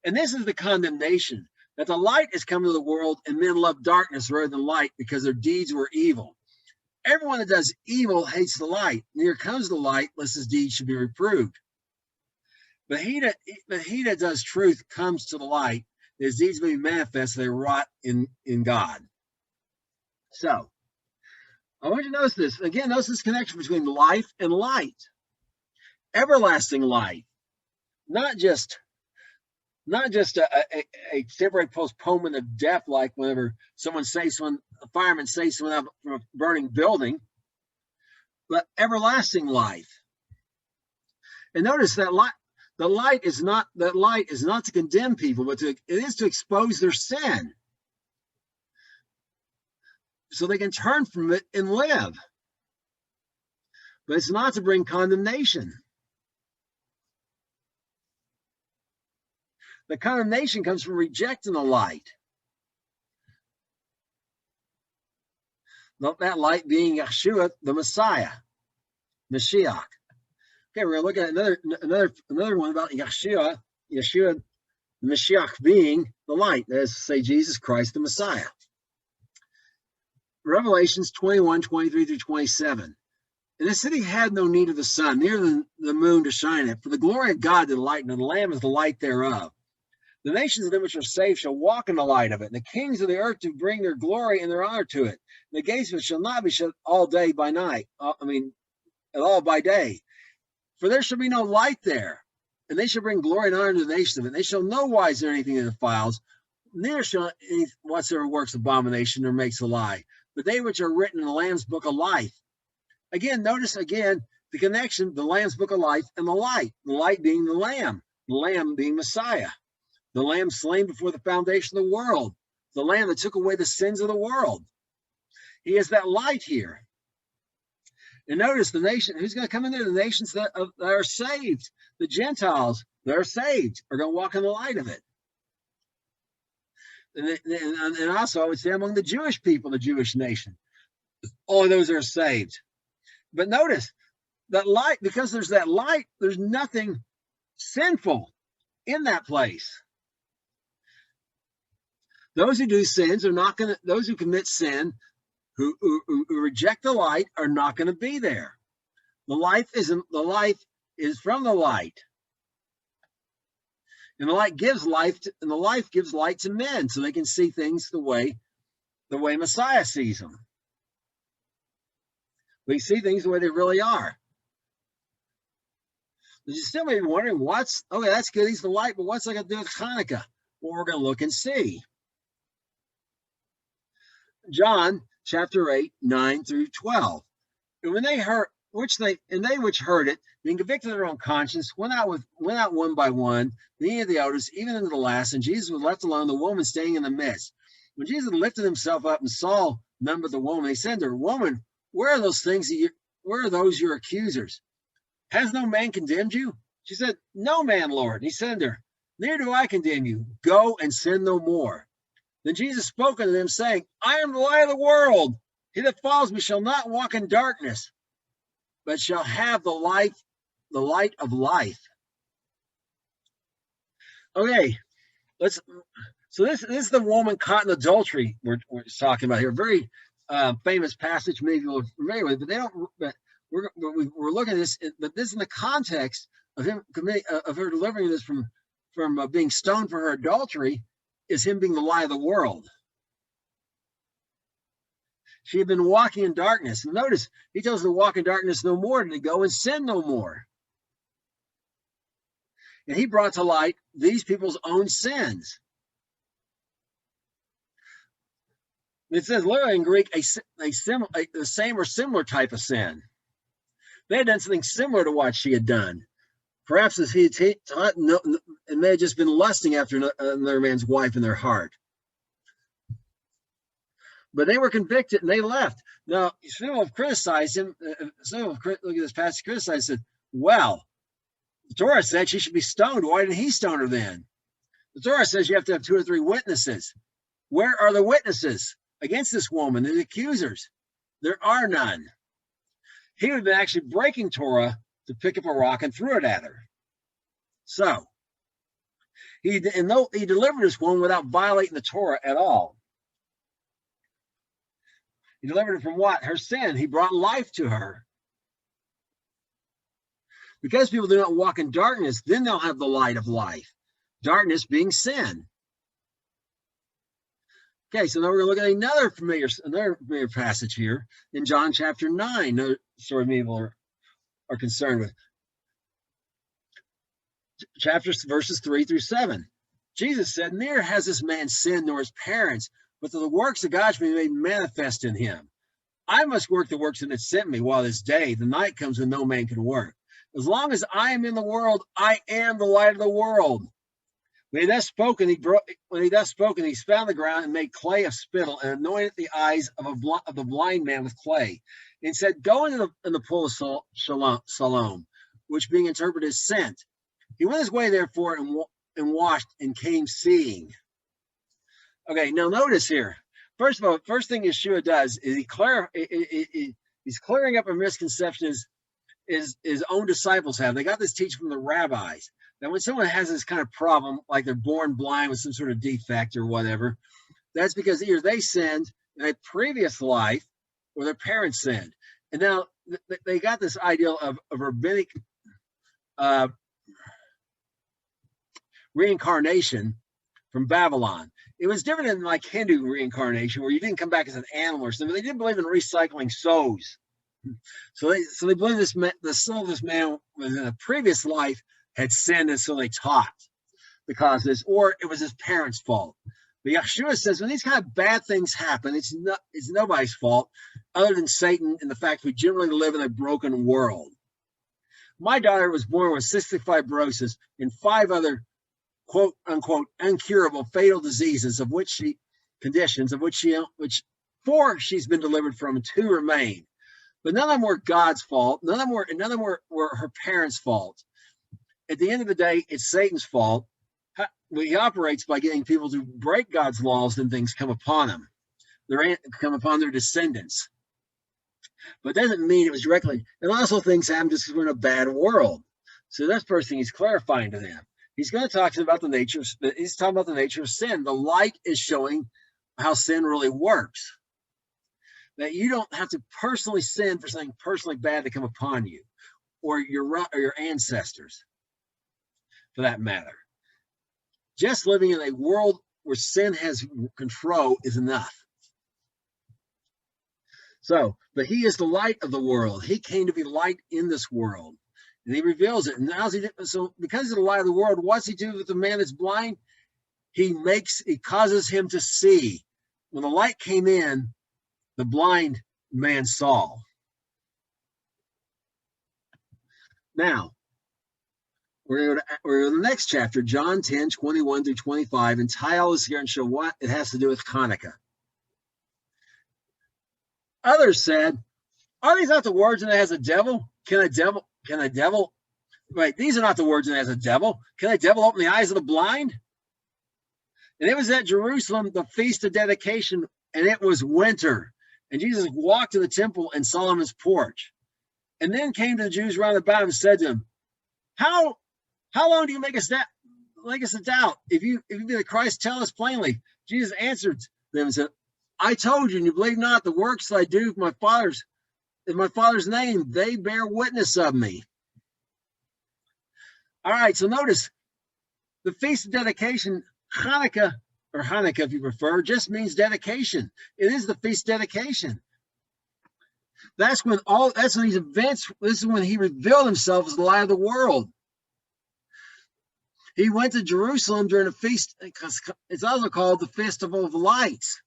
And this is the condemnation, that the light is come to the world, and men love darkness rather than light, because their deeds were evil. Everyone that does evil hates the light. Near comes the light, lest his deeds should be reproved. But he that does truth comes to the light, that his deeds may be manifest, they wrought in God. So, I want you to notice this. Again, notice this connection between life and light. Everlasting light. Not just a temporary postponement of death, like whenever a fireman saves someone out from a burning building, but everlasting life. And notice that the light is not to condemn people, but it is to expose their sin, so they can turn from it and live. But it's not to bring condemnation. The condemnation comes from rejecting the light. That light being Yeshua, the Messiah, Mashiach. Okay, we're going to look at another one about Yeshua, the Mashiach being the light. That is to say, Jesus Christ, the Messiah. Revelations 21, 23 through 27. And the city had no need of the sun, neither the moon to shine it, for the glory of God did lighten, and the Lamb is the light thereof. The nations of them which are saved shall walk in the light of it, and the kings of the earth do bring their glory and their honor to it. And the gates of it shall not be shut all day by night, at all by day. For there shall be no light there, and they shall bring glory and honor to the nations of it. And they shall no wise do anything that defiles, neither shall any whatsoever works abomination or makes a lie, but they which are written in the Lamb's book of life. Again, notice again the connection, the Lamb's book of life and the light being the Lamb being Messiah, the Lamb slain before the foundation of the world, the Lamb that took away the sins of the world. He is that light here. And notice the nation, who's going to come in there? The nations that are saved, the Gentiles that are saved, are going to walk in the light of it. And also, I would say among the Jewish people, the Jewish nation, only those that are saved. But notice that light, because there's that light, there's nothing sinful in that place. Those who do sins are not going to, those who commit sin, who reject the light, are not going to be there. The life is from the light. And the light gives life to, and the life gives light to men, so they can see things the way Messiah sees them. We see things the way they really are. You still may be wondering, okay, that's good, he's the light, but what's that got to do with Chanukiah? Well, we're going to look and see. John chapter 8, 9 through 12. And when they heard, they which heard it, being convicted of their own conscience, went out one by one, many of the elders, even unto the last, and Jesus was left alone, the woman staying in the midst. When Jesus lifted himself up and saw none but the woman, he said to her, Woman, where are those your accusers? Has no man condemned you? She said, No man, Lord. And he said to her, Neither do I condemn you. Go and sin no more. Then Jesus spoke unto them, saying, I am the light of the world. He that follows me shall not walk in darkness, but shall have the light of life. Okay, so this is the woman caught in adultery we're talking about here. Very famous passage, maybe you're familiar with, but we're looking at this, but this in the context of her delivering this from being stoned for her adultery, is him being the light of the world. She had been walking in darkness. And notice, he tells her to walk in darkness no more, and to go and sin no more. and he brought to light these people's own sins. It says literally in Greek, the same or similar type of sin. They had done something similar to what she had done. Perhaps as he had taught, it may have just been lusting after another man's wife in their heart. But they were convicted and they left. Now, some have criticized him. Some have look at this passage, criticized, said, well, the Torah said she should be stoned. Why didn't he stone her then? The Torah says you have to have 2 or 3 witnesses. Where are the witnesses against this woman, the accusers? There are none. He would have been actually breaking Torah to pick up a rock and throw it at her. So, he delivered this woman without violating the Torah at all. He delivered her from what? Her sin. He brought life to her. Because people do not walk in darkness, then they'll have the light of life. Darkness being sin. Okay, so now we're going to look at another familiar passage here in John chapter 9. Another story many people are concerned with. Verses 3 through 7. Jesus said, neither has this man sinned nor his parents, but that the works of God should be made manifest in him. I must work the works that sent me while this day. The night comes when no man can work. As long as I am in the world, I am the light of the world. When he thus spoke, he spat on the ground and made clay of spittle and anointed the eyes of the blind man with clay. And said, go into the pool of Siloam, which being interpreted is sent. He went his way, therefore, and washed and came seeing. Okay, now notice here. First of all, first thing Yeshua does is he's clearing up a misconception his own disciples have. They got this teaching from the rabbis. Now, when someone has this kind of problem, like they're born blind with some sort of defect or whatever, that's because either they sinned in a previous life or their parents sinned. And now they got this ideal of rabbinic reincarnation from Babylon. It was different than like Hindu reincarnation, where you didn't come back as an animal or something. They didn't believe in recycling souls. So they believe the soul of this man within a previous life had sinned, and so they taught the cause of this, or it was his parents' fault. But Yeshua says when these kind of bad things happen, it's nobody's fault other than Satan and the fact we generally live in a broken world. My daughter was born with cystic fibrosis and 5 other quote unquote incurable fatal diseases of which 4 she's been delivered from and 2 remain. But none of them were God's fault. None of them were her parents' fault. At the end of the day, it's Satan's fault. He operates by getting people to break God's laws, and things come upon them. They come upon their descendants. But it doesn't mean it was directly. And also things happen just because we're in a bad world. So that's the first thing he's clarifying to them. He's going to talk to them about the nature. He's talking about the nature of sin. The light is showing how sin really works. That you don't have to personally sin for something personally bad to come upon you, or your ancestors, for that matter. Just living in a world where sin has control is enough. So, but he is the light of the world. He came to be light in this world. And he reveals it. And now so because he's the light of the world, what's he do with the man that's blind? He causes him to see. When the light came in, the blind man saw. Now, we're going to the next chapter, John 10, 21 through 25, and tie all this here and show what it has to do with Chanukiah. Others said, are these not the words in it has a devil? Can a devil, right, these are not the words in it has a devil. Can a devil open the eyes of the blind? And it was at Jerusalem, the feast of dedication, and it was winter. And Jesus walked to the temple and Solomon's porch. And then came to the Jews round about him and said to them, How long do you make us doubt? If you be the Christ, tell us plainly. Jesus answered them and said, I told you, and you believe not. The works that I do in my Father's name, they bear witness of me. All right, so notice the Feast of Dedication, Chanukiah, or Hanukkah if you prefer, just means dedication. It is the feast dedication. That's when these events, this is when he revealed himself as the light of the world. He went to Jerusalem during a feast, because it's also called the Festival of Lights.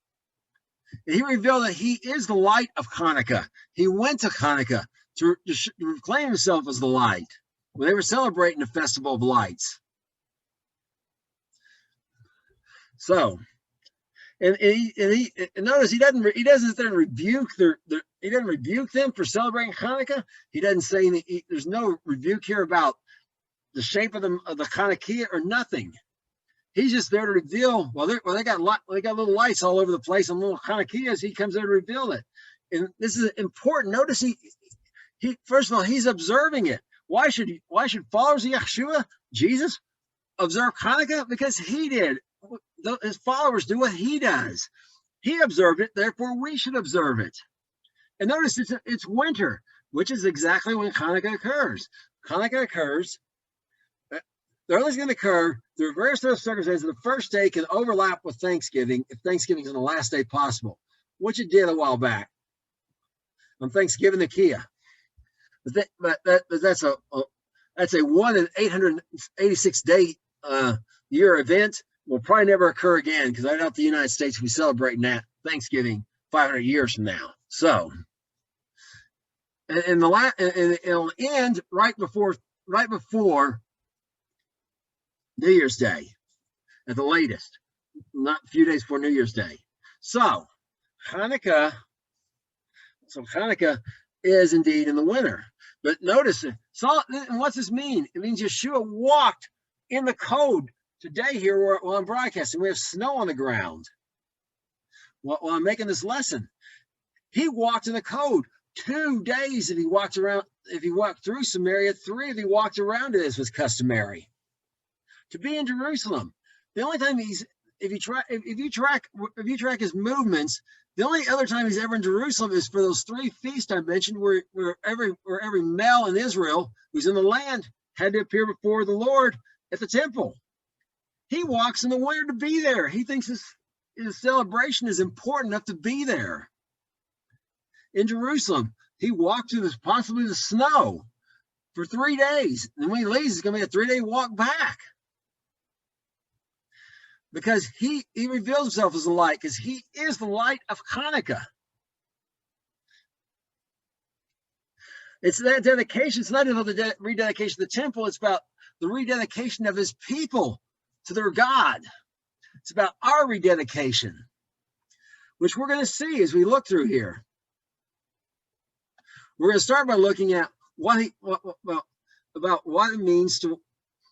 And he revealed that he is the light of Chanukah. He went to Chanukah to proclaim himself as the light when they were celebrating the Festival of Lights. So, and notice he doesn't rebuke he doesn't rebuke them for celebrating Chanukah. He doesn't say there's no rebuke here about the shape of the Chanukiah or nothing. He's just there to reveal. Well, they got little lights all over the place and little Chanukiahs. He comes there to reveal it, and this is important. Notice he first of all, he's observing it. Why should followers of Yeshua, Jesus, observe Chanukah? Because he did. His followers do what he does. He observed it, therefore we should observe it. And notice it's winter, which is exactly when Chanukah occurs. Chanukah occurs. The earliest going to occur through various circumstances. The first day can overlap with Thanksgiving if Thanksgiving is on the last day possible, which it did a while back on Thanksgiving the Kia. But that's a 1 in 886 day year event. Will probably never occur again, because I doubt the United States will be celebrating that Thanksgiving 500 years from now. So, and it'll end right before New Year's Day, at the latest, not a few days before New Year's Day. So, Chanukah is indeed in the winter. But notice it. So, and what's this mean? It means Yeshua walked in the cold. Today here, while I'm broadcasting, we have snow on the ground. While I'm making this lesson, he walked in the cold 2 days. If he walked through Samaria, 3 if he walked around it, as was customary. To be in Jerusalem, the only time if you track his movements, the only other time he's ever in Jerusalem is for those 3 feasts I mentioned, where every male in Israel who's in the land had to appear before the Lord at the temple. He walks in the winter to be there. He thinks his celebration is important enough to be there. In Jerusalem, he walked through possibly the snow for 3 days. And when he leaves, it's going to be a 3-day walk back. Because he reveals himself as the light, because he is the light of Chanukah. It's that dedication. It's not about the rededication of the temple. It's about the rededication of his people to their God. It's about our rededication, which we're going to see as we look through here. We're going to start by looking at what it means to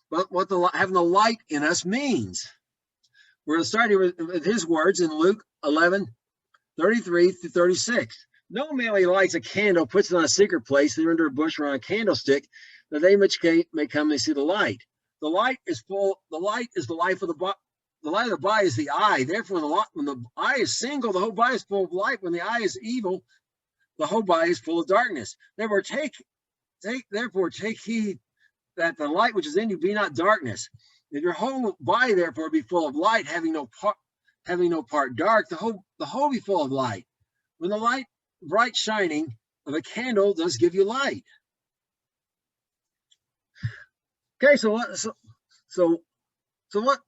what having the light in us means. We're going to start here with his words in Luke 11:33-36. No man who lights a candle puts it on a secret place, either under a bush or on a candlestick, that they may come and see the light. The light is the life of the body. The light of the body is the eye. Therefore, when the eye is single, the whole body is full of light. When the eye is evil, the whole body is full of darkness. Therefore, take heed that the light which is in you be not darkness. If your whole body therefore be full of light, having no part dark, the whole be full of light. When the light bright shining of a candle does give you light. Okay, so what?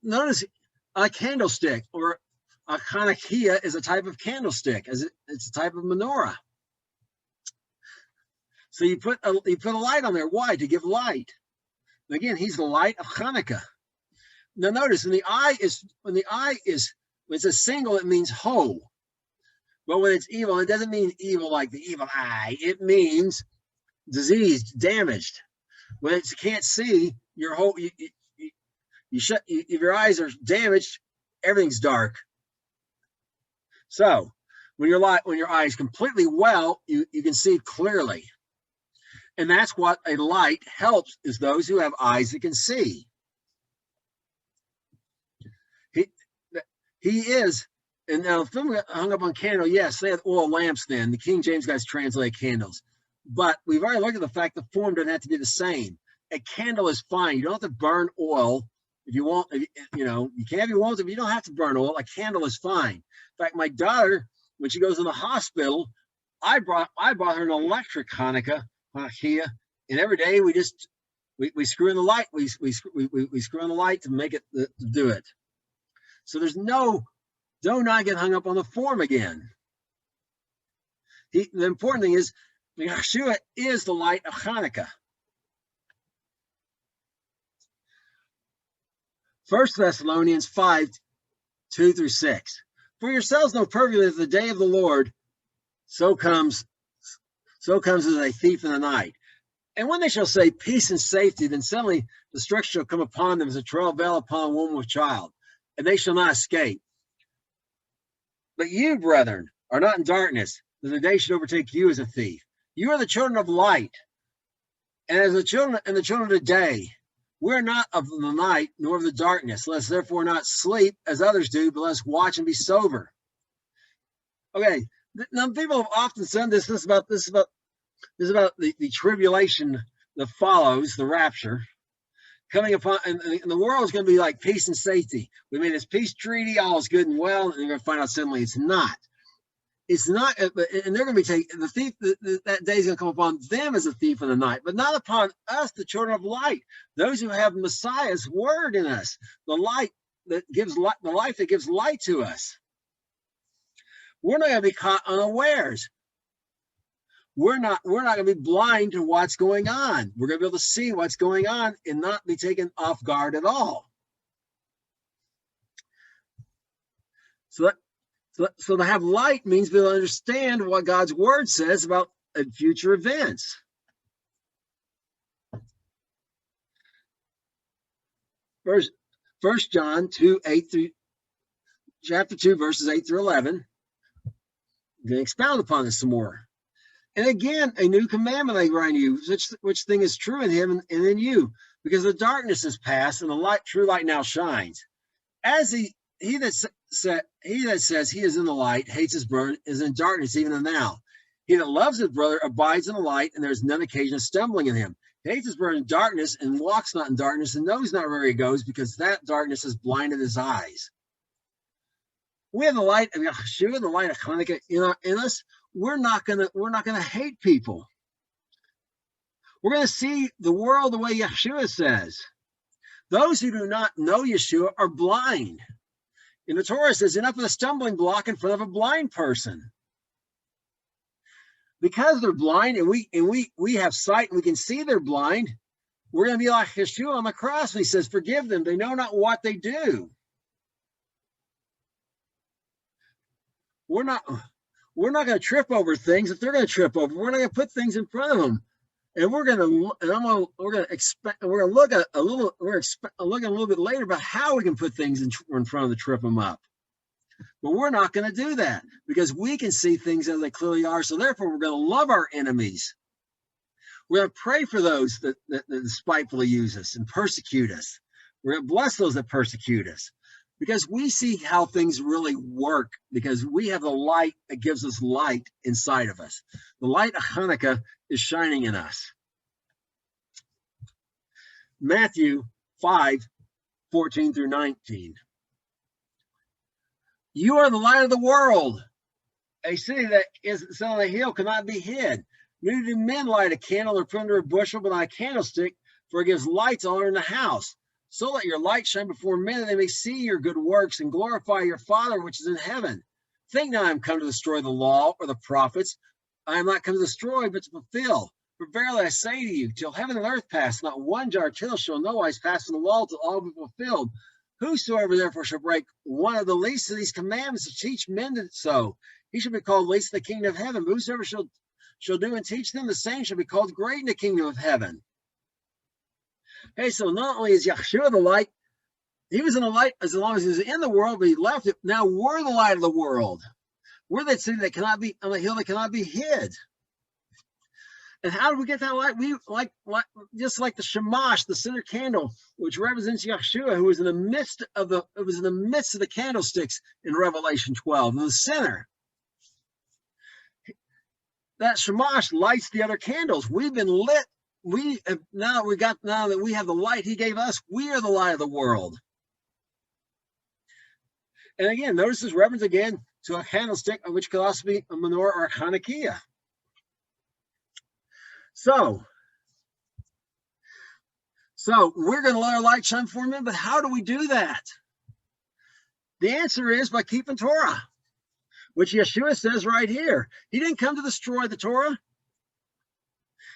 Notice a candlestick or a Chanukiah is a type of candlestick, it's a type of menorah. So you put a light on there. Why? To give light. And again, he's the light of Chanukah. Now notice when it's a single, it means whole. But when it's evil, it doesn't mean evil like the evil eye. It means diseased, damaged. When it can't see, your whole if your eyes are damaged, everything's dark. So when your eye is completely well, you can see clearly. And that's what a light helps, is those who have eyes that can see. He is, and now if I'm hung up on candle, yes, they had oil lamps then. The King James guys translate candles. But we've already looked at the fact the form doesn't have to be the same. A candle is fine. You don't have to burn oil. If you want, you can if you want to, but you don't have to burn oil. A candle is fine. In fact, my daughter, when she goes in the hospital, I bought her an electric Chanukiah, and every day we just We screw in the light. We screw in the light to make it to do it. So there's do not get hung up on the form again. The important thing is Yeshua is the light of Chanukah. 1 Thessalonians 5, 2 through 6. For yourselves know perfectly that the day of the Lord so comes as a thief in the night. And when they shall say peace and safety, then suddenly destruction shall come upon them as a travail upon a woman with child, and they shall not escape. But you, brethren, are not in darkness, that the day should overtake you as a thief. You are the children of light, and as the children of the day. We are not of the night nor of the darkness. Let us therefore not sleep as others do, but let us watch and be sober. Okay, now people have often said this is about the tribulation that follows the rapture coming upon, and the world is going to be like peace and safety. We made this peace treaty, all is good and well, and you're going to find out suddenly it's not. It's not, and they're going to be taking the thief. That day is going to come upon them as a thief in the night, but not upon us, the children of light, those who have Messiah's word in us, the light that gives light, the life that gives light to us. We're not going to be caught unawares. We're not going to be blind to what's going on. We're going to be able to see what's going on and not be taken off guard at all. So to have light means be able to understand what God's word says about future events. First John 2, 8 through chapter 2, verses 8 through 11. I'm going to expound upon this some more. And again, a new commandment I write you, which thing is true in him and in you, because the darkness is past and the true light now shines. As he that says he is in the light hates his brother is in darkness even now. He that loves his brother abides in the light, and there is none occasion of stumbling in him. He hates his brother in darkness and walks not in darkness and knows not where he goes, because that darkness has blinded his eyes. We have the light of Yeshua, the light of Chanukiah in us. We're not gonna hate people. We're gonna see the world the way Yeshua says. Those who do not know Yeshua are blind. And the Torah says, enough of a stumbling block in front of a blind person. Because they're blind and we have sight and we can see they're blind, we're going to be like Yeshua on the cross. And he says, forgive them. They know not what they do. We're not going to trip over things that they're going to trip over. We're not going to put things in front of them. And we're going to look a little bit later about how we can put things in front of to trip them up. But we're not going to do that because we can see things as they clearly are. So therefore, we're going to love our enemies. We're going to pray for those that spitefully use us and persecute us. We're going to bless those that persecute us because we see how things really work, because we have the light that gives us light inside of us. The light of Chanukah is shining in us. Matthew 5, 14 through 19. You are the light of the world. A city that is set on a hill cannot be hid. Neither do men light a candle or put under a bushel, but on a candlestick, for it gives light to all in the house. So let your light shine before men, that they may see your good works and glorify your Father which is in heaven. Think not I am come to destroy the law or the prophets. I am not come to destroy, but to fulfill. For verily I say to you, till heaven and earth pass, not one jot or tittle shall no wise pass from the law till all be fulfilled. Whosoever therefore shall break one of the least of these commandments to teach men so, he shall be called least in the kingdom of heaven. But whosoever shall do and teach them, the same shall be called great in the kingdom of heaven. Okay, so not only is Yeshua the light, he was in the light as long as he was in the world, but he left it. Now we're the light of the world. We're that city that cannot be on the hill that cannot be hid. And how do we get that light? We just like the shamash, the center candle, which represents Yeshua, who was in the midst of the candlesticks in Revelation 12, in the center. That shamash lights the other candles. We've been lit. Now that we have the light he gave us, we are the light of the world. And again, notice this reference again to a candlestick, which could also be a menorah or a Chanukiah. So, So we're going to let our light shine before men, but how do we do that? The answer is by keeping Torah, which Yeshua says right here. He didn't come to destroy the Torah.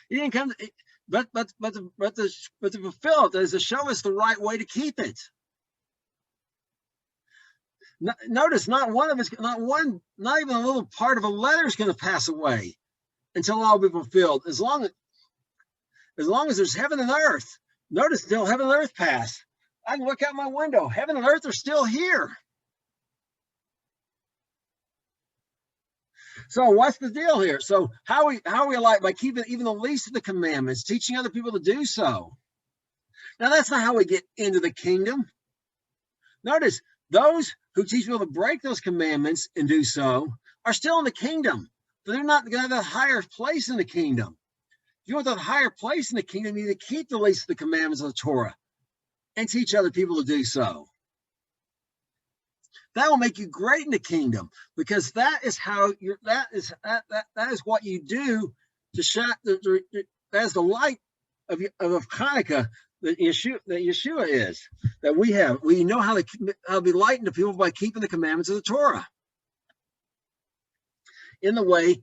He didn't come to, but to fulfill it, is to show us the right way to keep it. Notice, not even a little part of a letter is going to pass away until all be fulfilled. As long as there's heaven and earth. Notice, till heaven and earth pass. I can look out my window. Heaven and earth are still here. So what's the deal here? So how are we like by keeping even the least of the commandments, teaching other people to do so? Now that's not how we get into the kingdom. Notice, those who teach people to break those commandments and do so are still in the kingdom, but they're not going to have a higher place in the kingdom. If you want the higher place in the kingdom, you need to keep the least of the commandments of the Torah and teach other people to do so. That will make you great in the kingdom, because that is how that is what you do to shine. That's the light of Chanukiah that Yeshua is. That we know how to be light to people by keeping the commandments of the Torah in the way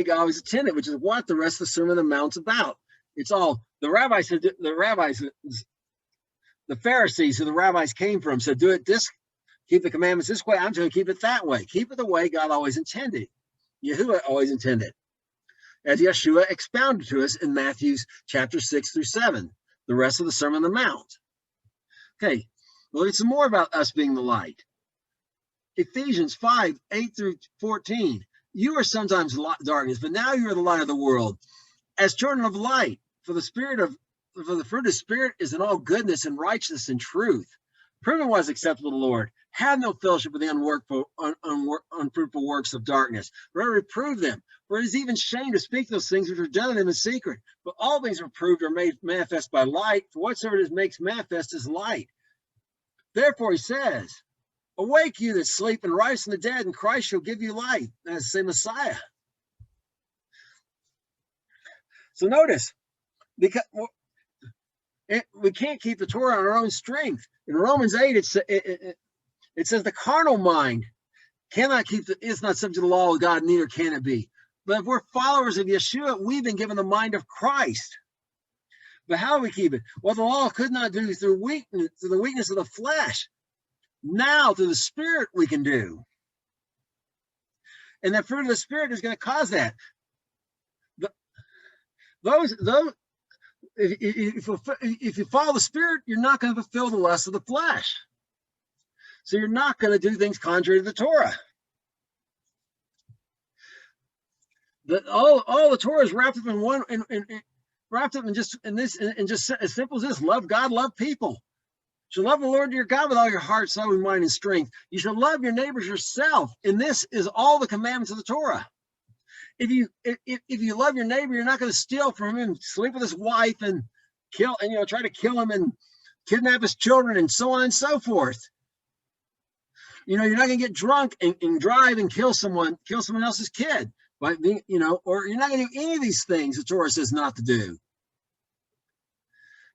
God always intended, which is what the rest of the Sermon on the Mount's about. It's all the Pharisees who the rabbis came from said, do it this. Keep the commandments this way. I'm going to keep it that way. Keep it the way God always intended. Yahuwah always intended. As Yeshua expounded to us in Matthew chapter 6 through 7, the rest of the Sermon on the Mount. Okay, well, it's some more about us being the light. Ephesians 5, 8 through 14. You are sometimes darkness, but now you are the light of the world. As children of light, for the fruit of the Spirit is in all goodness and righteousness and truth. Proving what is acceptable to the Lord. Have no fellowship with the unfruitful works of darkness. Rather reprove them. For it is even shame to speak those things which are done in them in secret. But all things are proved or made manifest by light. For whatsoever it is makes manifest is light. Therefore he says, awake you that sleep, and rise from the dead, and Christ shall give you light. That's the same Messiah. So notice, because we can't keep the Torah on our own strength. In Romans 8, it says the carnal mind cannot it's not subject to the law of God, neither can it be. But if we're followers of Yeshua, we've been given the mind of Christ. But how do we keep it? Well, the law could not do through the weakness of the flesh. Now, through the Spirit, we can do. And the fruit of the Spirit is going to cause that. If you follow the Spirit, you're not going to fulfill the lust of the flesh. So you're not going to do things contrary to the Torah. All the Torah is wrapped up in one, wrapped up in just as simple as this: love God, love people. You shall love the Lord your God with all your heart, soul, and mind, and strength. You shall love your neighbors yourself. And this is all the commandments of the Torah. If you love your neighbor, you're not going to steal from him, sleep with his wife, and try to kill him and kidnap his children, and so on and so forth. You're not going to get drunk and drive and kill someone else's kid by being, or you're not going to do any of these things the Torah says not to do,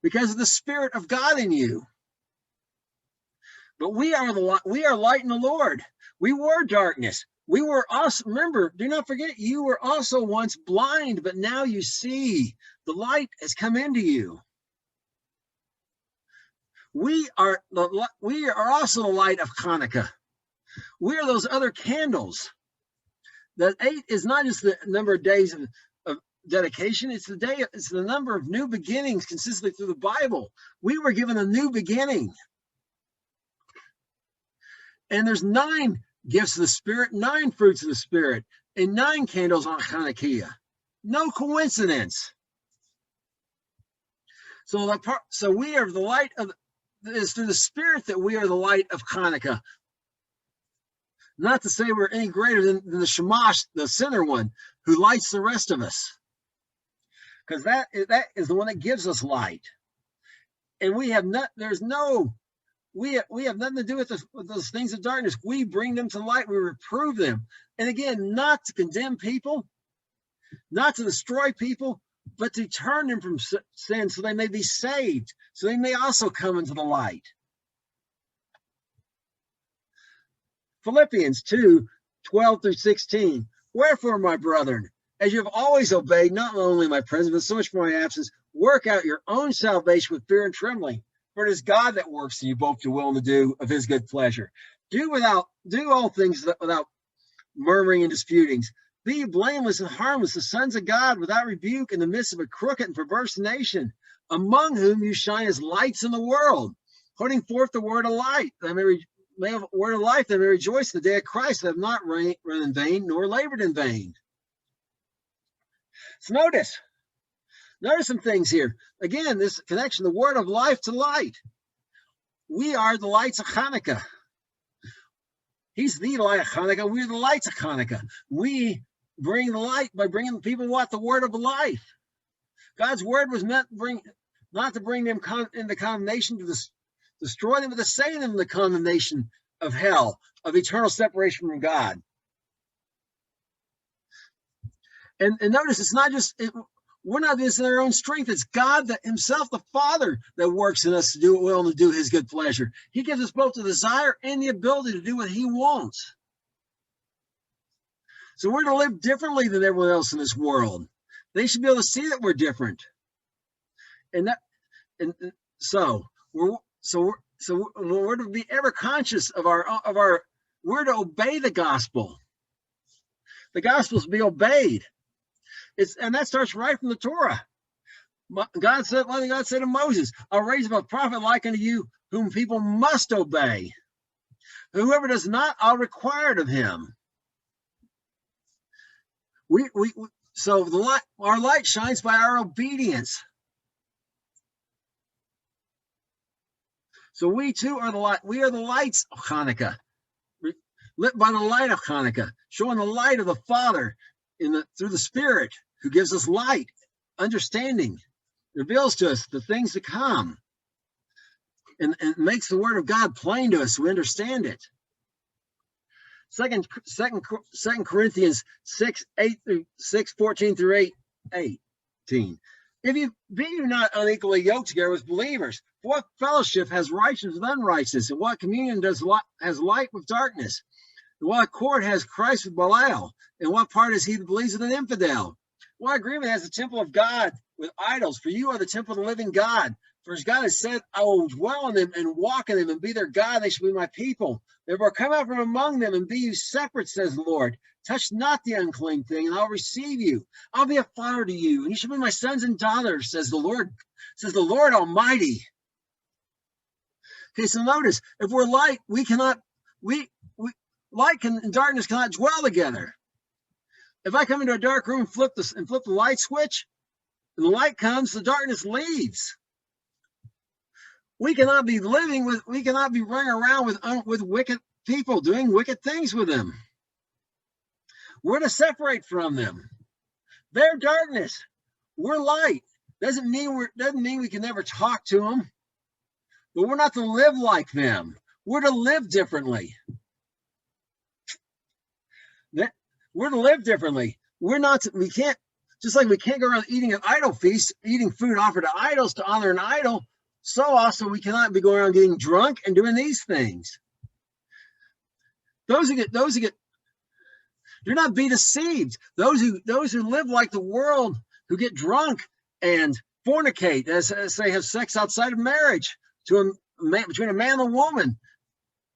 because of the Spirit of God in you. But we are light in the Lord. We were darkness. We were also, remember, do not forget, you were also once blind, but now you see. The light has come into you. We are also the light of Chanukiah. We are those other candles. That 8 is not just the number of days of dedication. It's the number of new beginnings consistently through the Bible. We were given a new beginning. And there's 9 gifts of the Spirit, 9 fruits of the Spirit, and 9 candles on Chanukiah. No coincidence. So we are the light of. It's through the Spirit that we are the light of Chanukiah. Not to say we're any greater than the Shamash, the sinner one, who lights the rest of us, because that is the one that gives us light. And we have not. We have nothing to do with those things of darkness. We bring them to light. We reprove them. And again, not to condemn people, not to destroy people, but to turn them from sin so they may be saved, so they may also come into the light. Philippians 2:12-16. Wherefore, my brethren, as you have always obeyed, not only my presence, but so much for my absence, work out your own salvation with fear and trembling. For it is God that works in you both to will and to do of his good pleasure. Do all things without murmuring and disputings. Be blameless and harmless, the sons of God, without rebuke, in the midst of a crooked and perverse nation, among whom you shine as lights in the world, putting forth the word of light, that may have a word of life, that may rejoice in the day of Christ, that have not run in vain, nor labored in vain. So notice some things here. Again, this connection, the word of life to light. We are the lights of Chanukiah. He's the light of Chanukiah. We're the lights of Chanukiah. We bring the light by bringing people what? The word of life. God's word was meant to not to bring them into condemnation, to destroy them, but to save them from the condemnation of hell, of eternal separation from God. And notice, it's not just, we're not doing this in our own strength. It's God himself, the Father, that works in us to do it well and to do his good pleasure. He gives us both the desire and the ability to do what he wants. So we're to live differently than everyone else in this world. They should be able to see that we're different. So we're to be ever conscious of our we're to obey the gospel. The gospel is to be obeyed. And that starts right from the Torah. God said to Moses, I'll raise up a prophet like unto you, whom people must obey. Whoever does not, I'll require it of him. So our light shines by our obedience. So we too are the light. We are the lights of Chanukiah, lit by the light of Chanukiah, showing the light of the Father through the Spirit, who gives us light, understanding, reveals to us the things to come, and makes the word of God plain to us so we understand it. Second Corinthians 6:14-18. If you be you not unequally yoked together with believers, what fellowship has righteousness with unrighteousness? And what communion has light with darkness? And what accord has Christ with Belial? And what part is he that believes with an infidel? What agreement has the temple of God with idols? For you are the temple of the living God. For as God has said, I will dwell in them and walk in them and be their God. They shall be my people. Therefore come out from among them and be you separate, says the Lord. Touch not the unclean thing, and I'll receive you. I'll be a father to you, and you shall be my sons and daughters, says the Lord Almighty. Okay, so notice, if we're light, light and darkness cannot dwell together. If I come into a dark room and flip the light switch, and the light comes, the darkness leaves. We cannot be running around with wicked people, doing wicked things with them. We're to separate from them. They're darkness. We're light. Doesn't mean we can never talk to them, but we're not to live like them. We're to live differently. We're to live differently. We can't go around eating an idol feast, eating food offered to idols to honor an idol. So also we cannot be going around getting drunk and doing these things. Those who do not be deceived. Those who live like the world, who get drunk and fornicate, as they have sex outside of marriage, between a man and a woman,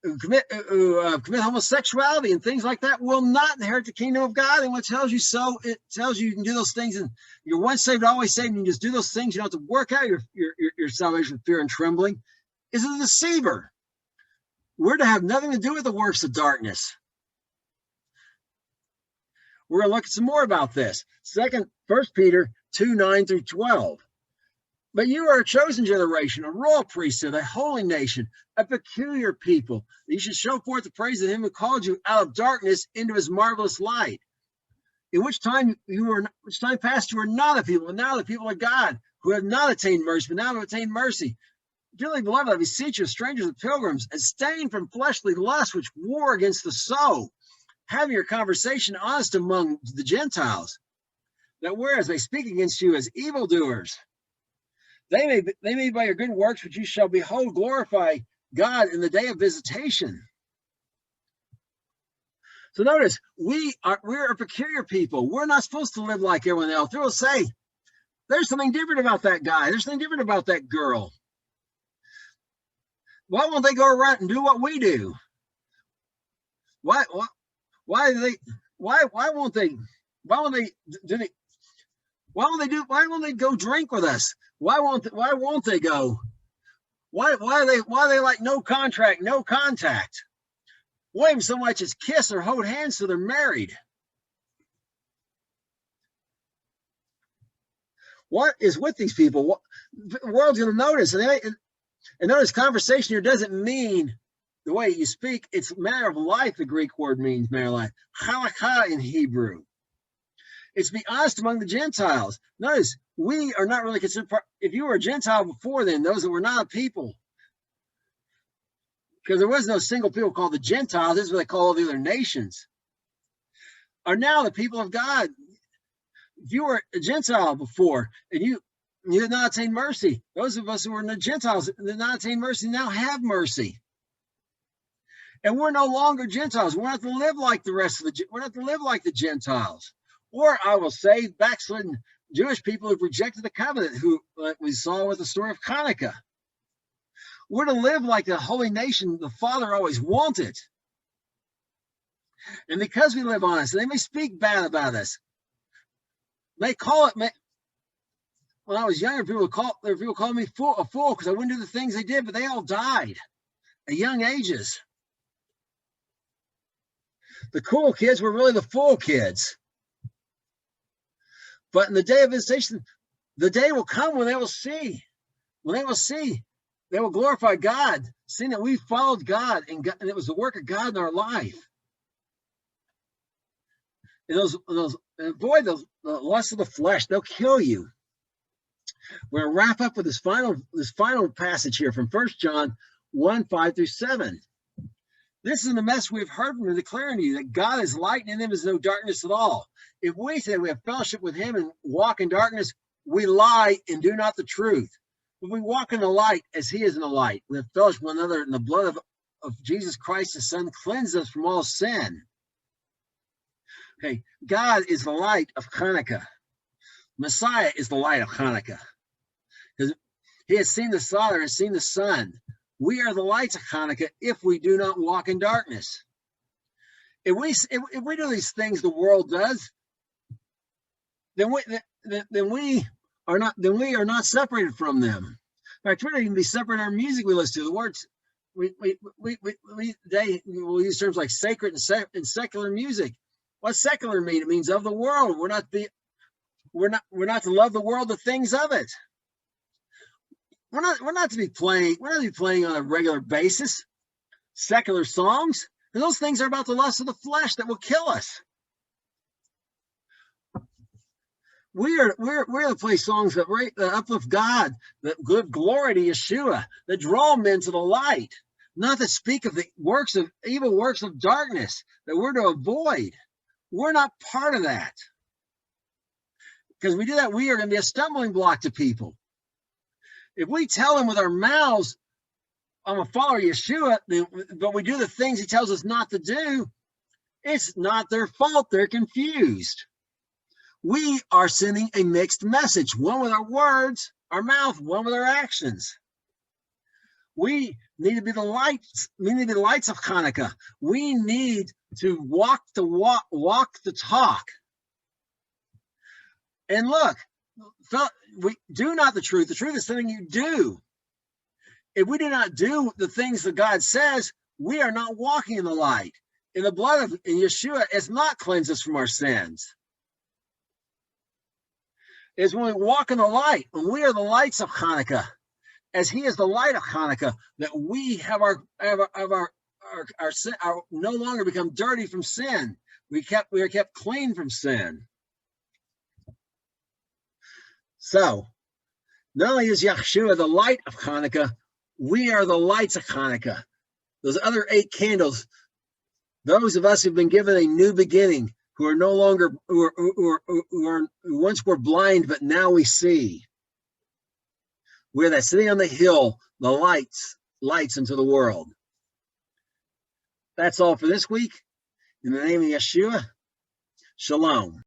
who commit homosexuality and things like that, will not inherit the kingdom of God. And what tells you so, it tells you can do those things, and you're once saved, always saved, and you just do those things. You don't have to work out your salvation with fear and trembling. Is a deceiver. We're to have nothing to do with the works of darkness. We're going to look at some more about this. 1 Peter 2:9-12. But you are a chosen generation, a royal priesthood, a holy nation, a peculiar people. You should show forth the praise of him who called you out of darkness into his marvelous light. In which time past you were not a people, but now the people of God, who have not attained mercy, but now have attained mercy. Dearly beloved, I beseech you, strangers and pilgrims, abstain from fleshly lusts which war against the soul, having your conversation honest among the Gentiles, that whereas they speak against you as evildoers, they may by your good works which you shall behold glorify God in the day of visitation. So notice, we're a peculiar people. We're not supposed to live like everyone else. They will say, there's something different about that guy. There's something different about that girl. Why won't they go around and do what we do? Why won't they go drink with us? Why won't they go? Why are they like no contract, no contact? Won't even so much as kiss or hold hands till they're married. What is with these people? The world's going to notice. And notice conversation here doesn't mean the way you speak. It's matter of life, the Greek word means matter of life. Chanukiah in Hebrew. It's be honest among the Gentiles. Notice, we are not really considered part. If you were a Gentile before then, those that were not a people, because there was no single people called the Gentiles, this is what they call all the other nations, are now the people of God. If you were a Gentile before and you did not attain mercy, those of us who were the Gentiles and did not attain mercy now have mercy. And we're no longer Gentiles. We're not to live like the rest of we're not to live like the Gentiles. Or I will say, backslidden Jewish people who've rejected the covenant, who we saw with the story of Chanukiah. We're to live like the holy nation the Father always wanted. And because we live honest, they may speak bad about us. They call it, when I was younger, people called me a fool because I wouldn't do the things they did, but they all died at young ages. The cool kids were really the fool kids. But in the day of visitation, the day will come when they will see. They will glorify God, seeing that we followed God, and it was the work of God in our life. And avoid the lust of the flesh. They'll kill you. We're going to wrap up with this final passage here from 1 John 1:5-7. This is the message we've heard from him, declaring to you that God is light and in him is no darkness at all. If we say we have fellowship with him and walk in darkness, we lie and do not the truth. But we walk in the light as he is in the light. We have fellowship with one another, and the blood of Jesus Christ, his son, cleanses us from all sin. Okay, God is the light of Chanukiah. Messiah is the light of Chanukiah. Because he has seen the Father, has seen the Son. We are the lights of Chanukiah if we do not walk in darkness. If we do these things the world does, then we are not separated from them. In fact, we're not even be separated in our music we listen to. The words we'll use terms like sacred and secular music. What's secular mean? It means of the world. We're not to love the world, the things of it. We're not to be playing on a regular basis secular songs. And those things are about the lust of the flesh that will kill us. We're to play songs that uplift God, that give glory to Yeshua, that draw men to the light, not that speak of the evil works of darkness that we're to avoid. We're not part of that. Because we do that, we are going to be a stumbling block to people. If we tell them with our mouths, I'm a follower of Yeshua, but we do the things he tells us not to do, it's not their fault. They're confused. We are sending a mixed message, one with our words, our mouth, one with our actions. We need to be the lights. We need to be the lights of Chanukiah. We need to walk the talk. And look, we do not the truth. The truth is something you do. If we do not do the things that God says, we are not walking in the light. In the blood of Yeshua, it's not cleansed us from our sins. It's when we walk in the light, when we are the lights of Chanukiah, as he is the light of Chanukiah, that we have our sin, no longer become dirty from sin. We are kept clean from sin. So, not only is Yeshua the light of Chanukiah, we are the lights of Chanukiah. Those other 8 candles, those of us who've been given a new beginning, who are no longer, who once were blind, but now we see. We're that sitting on the hill, the lights into the world. That's all for this week. In the name of Yeshua, shalom.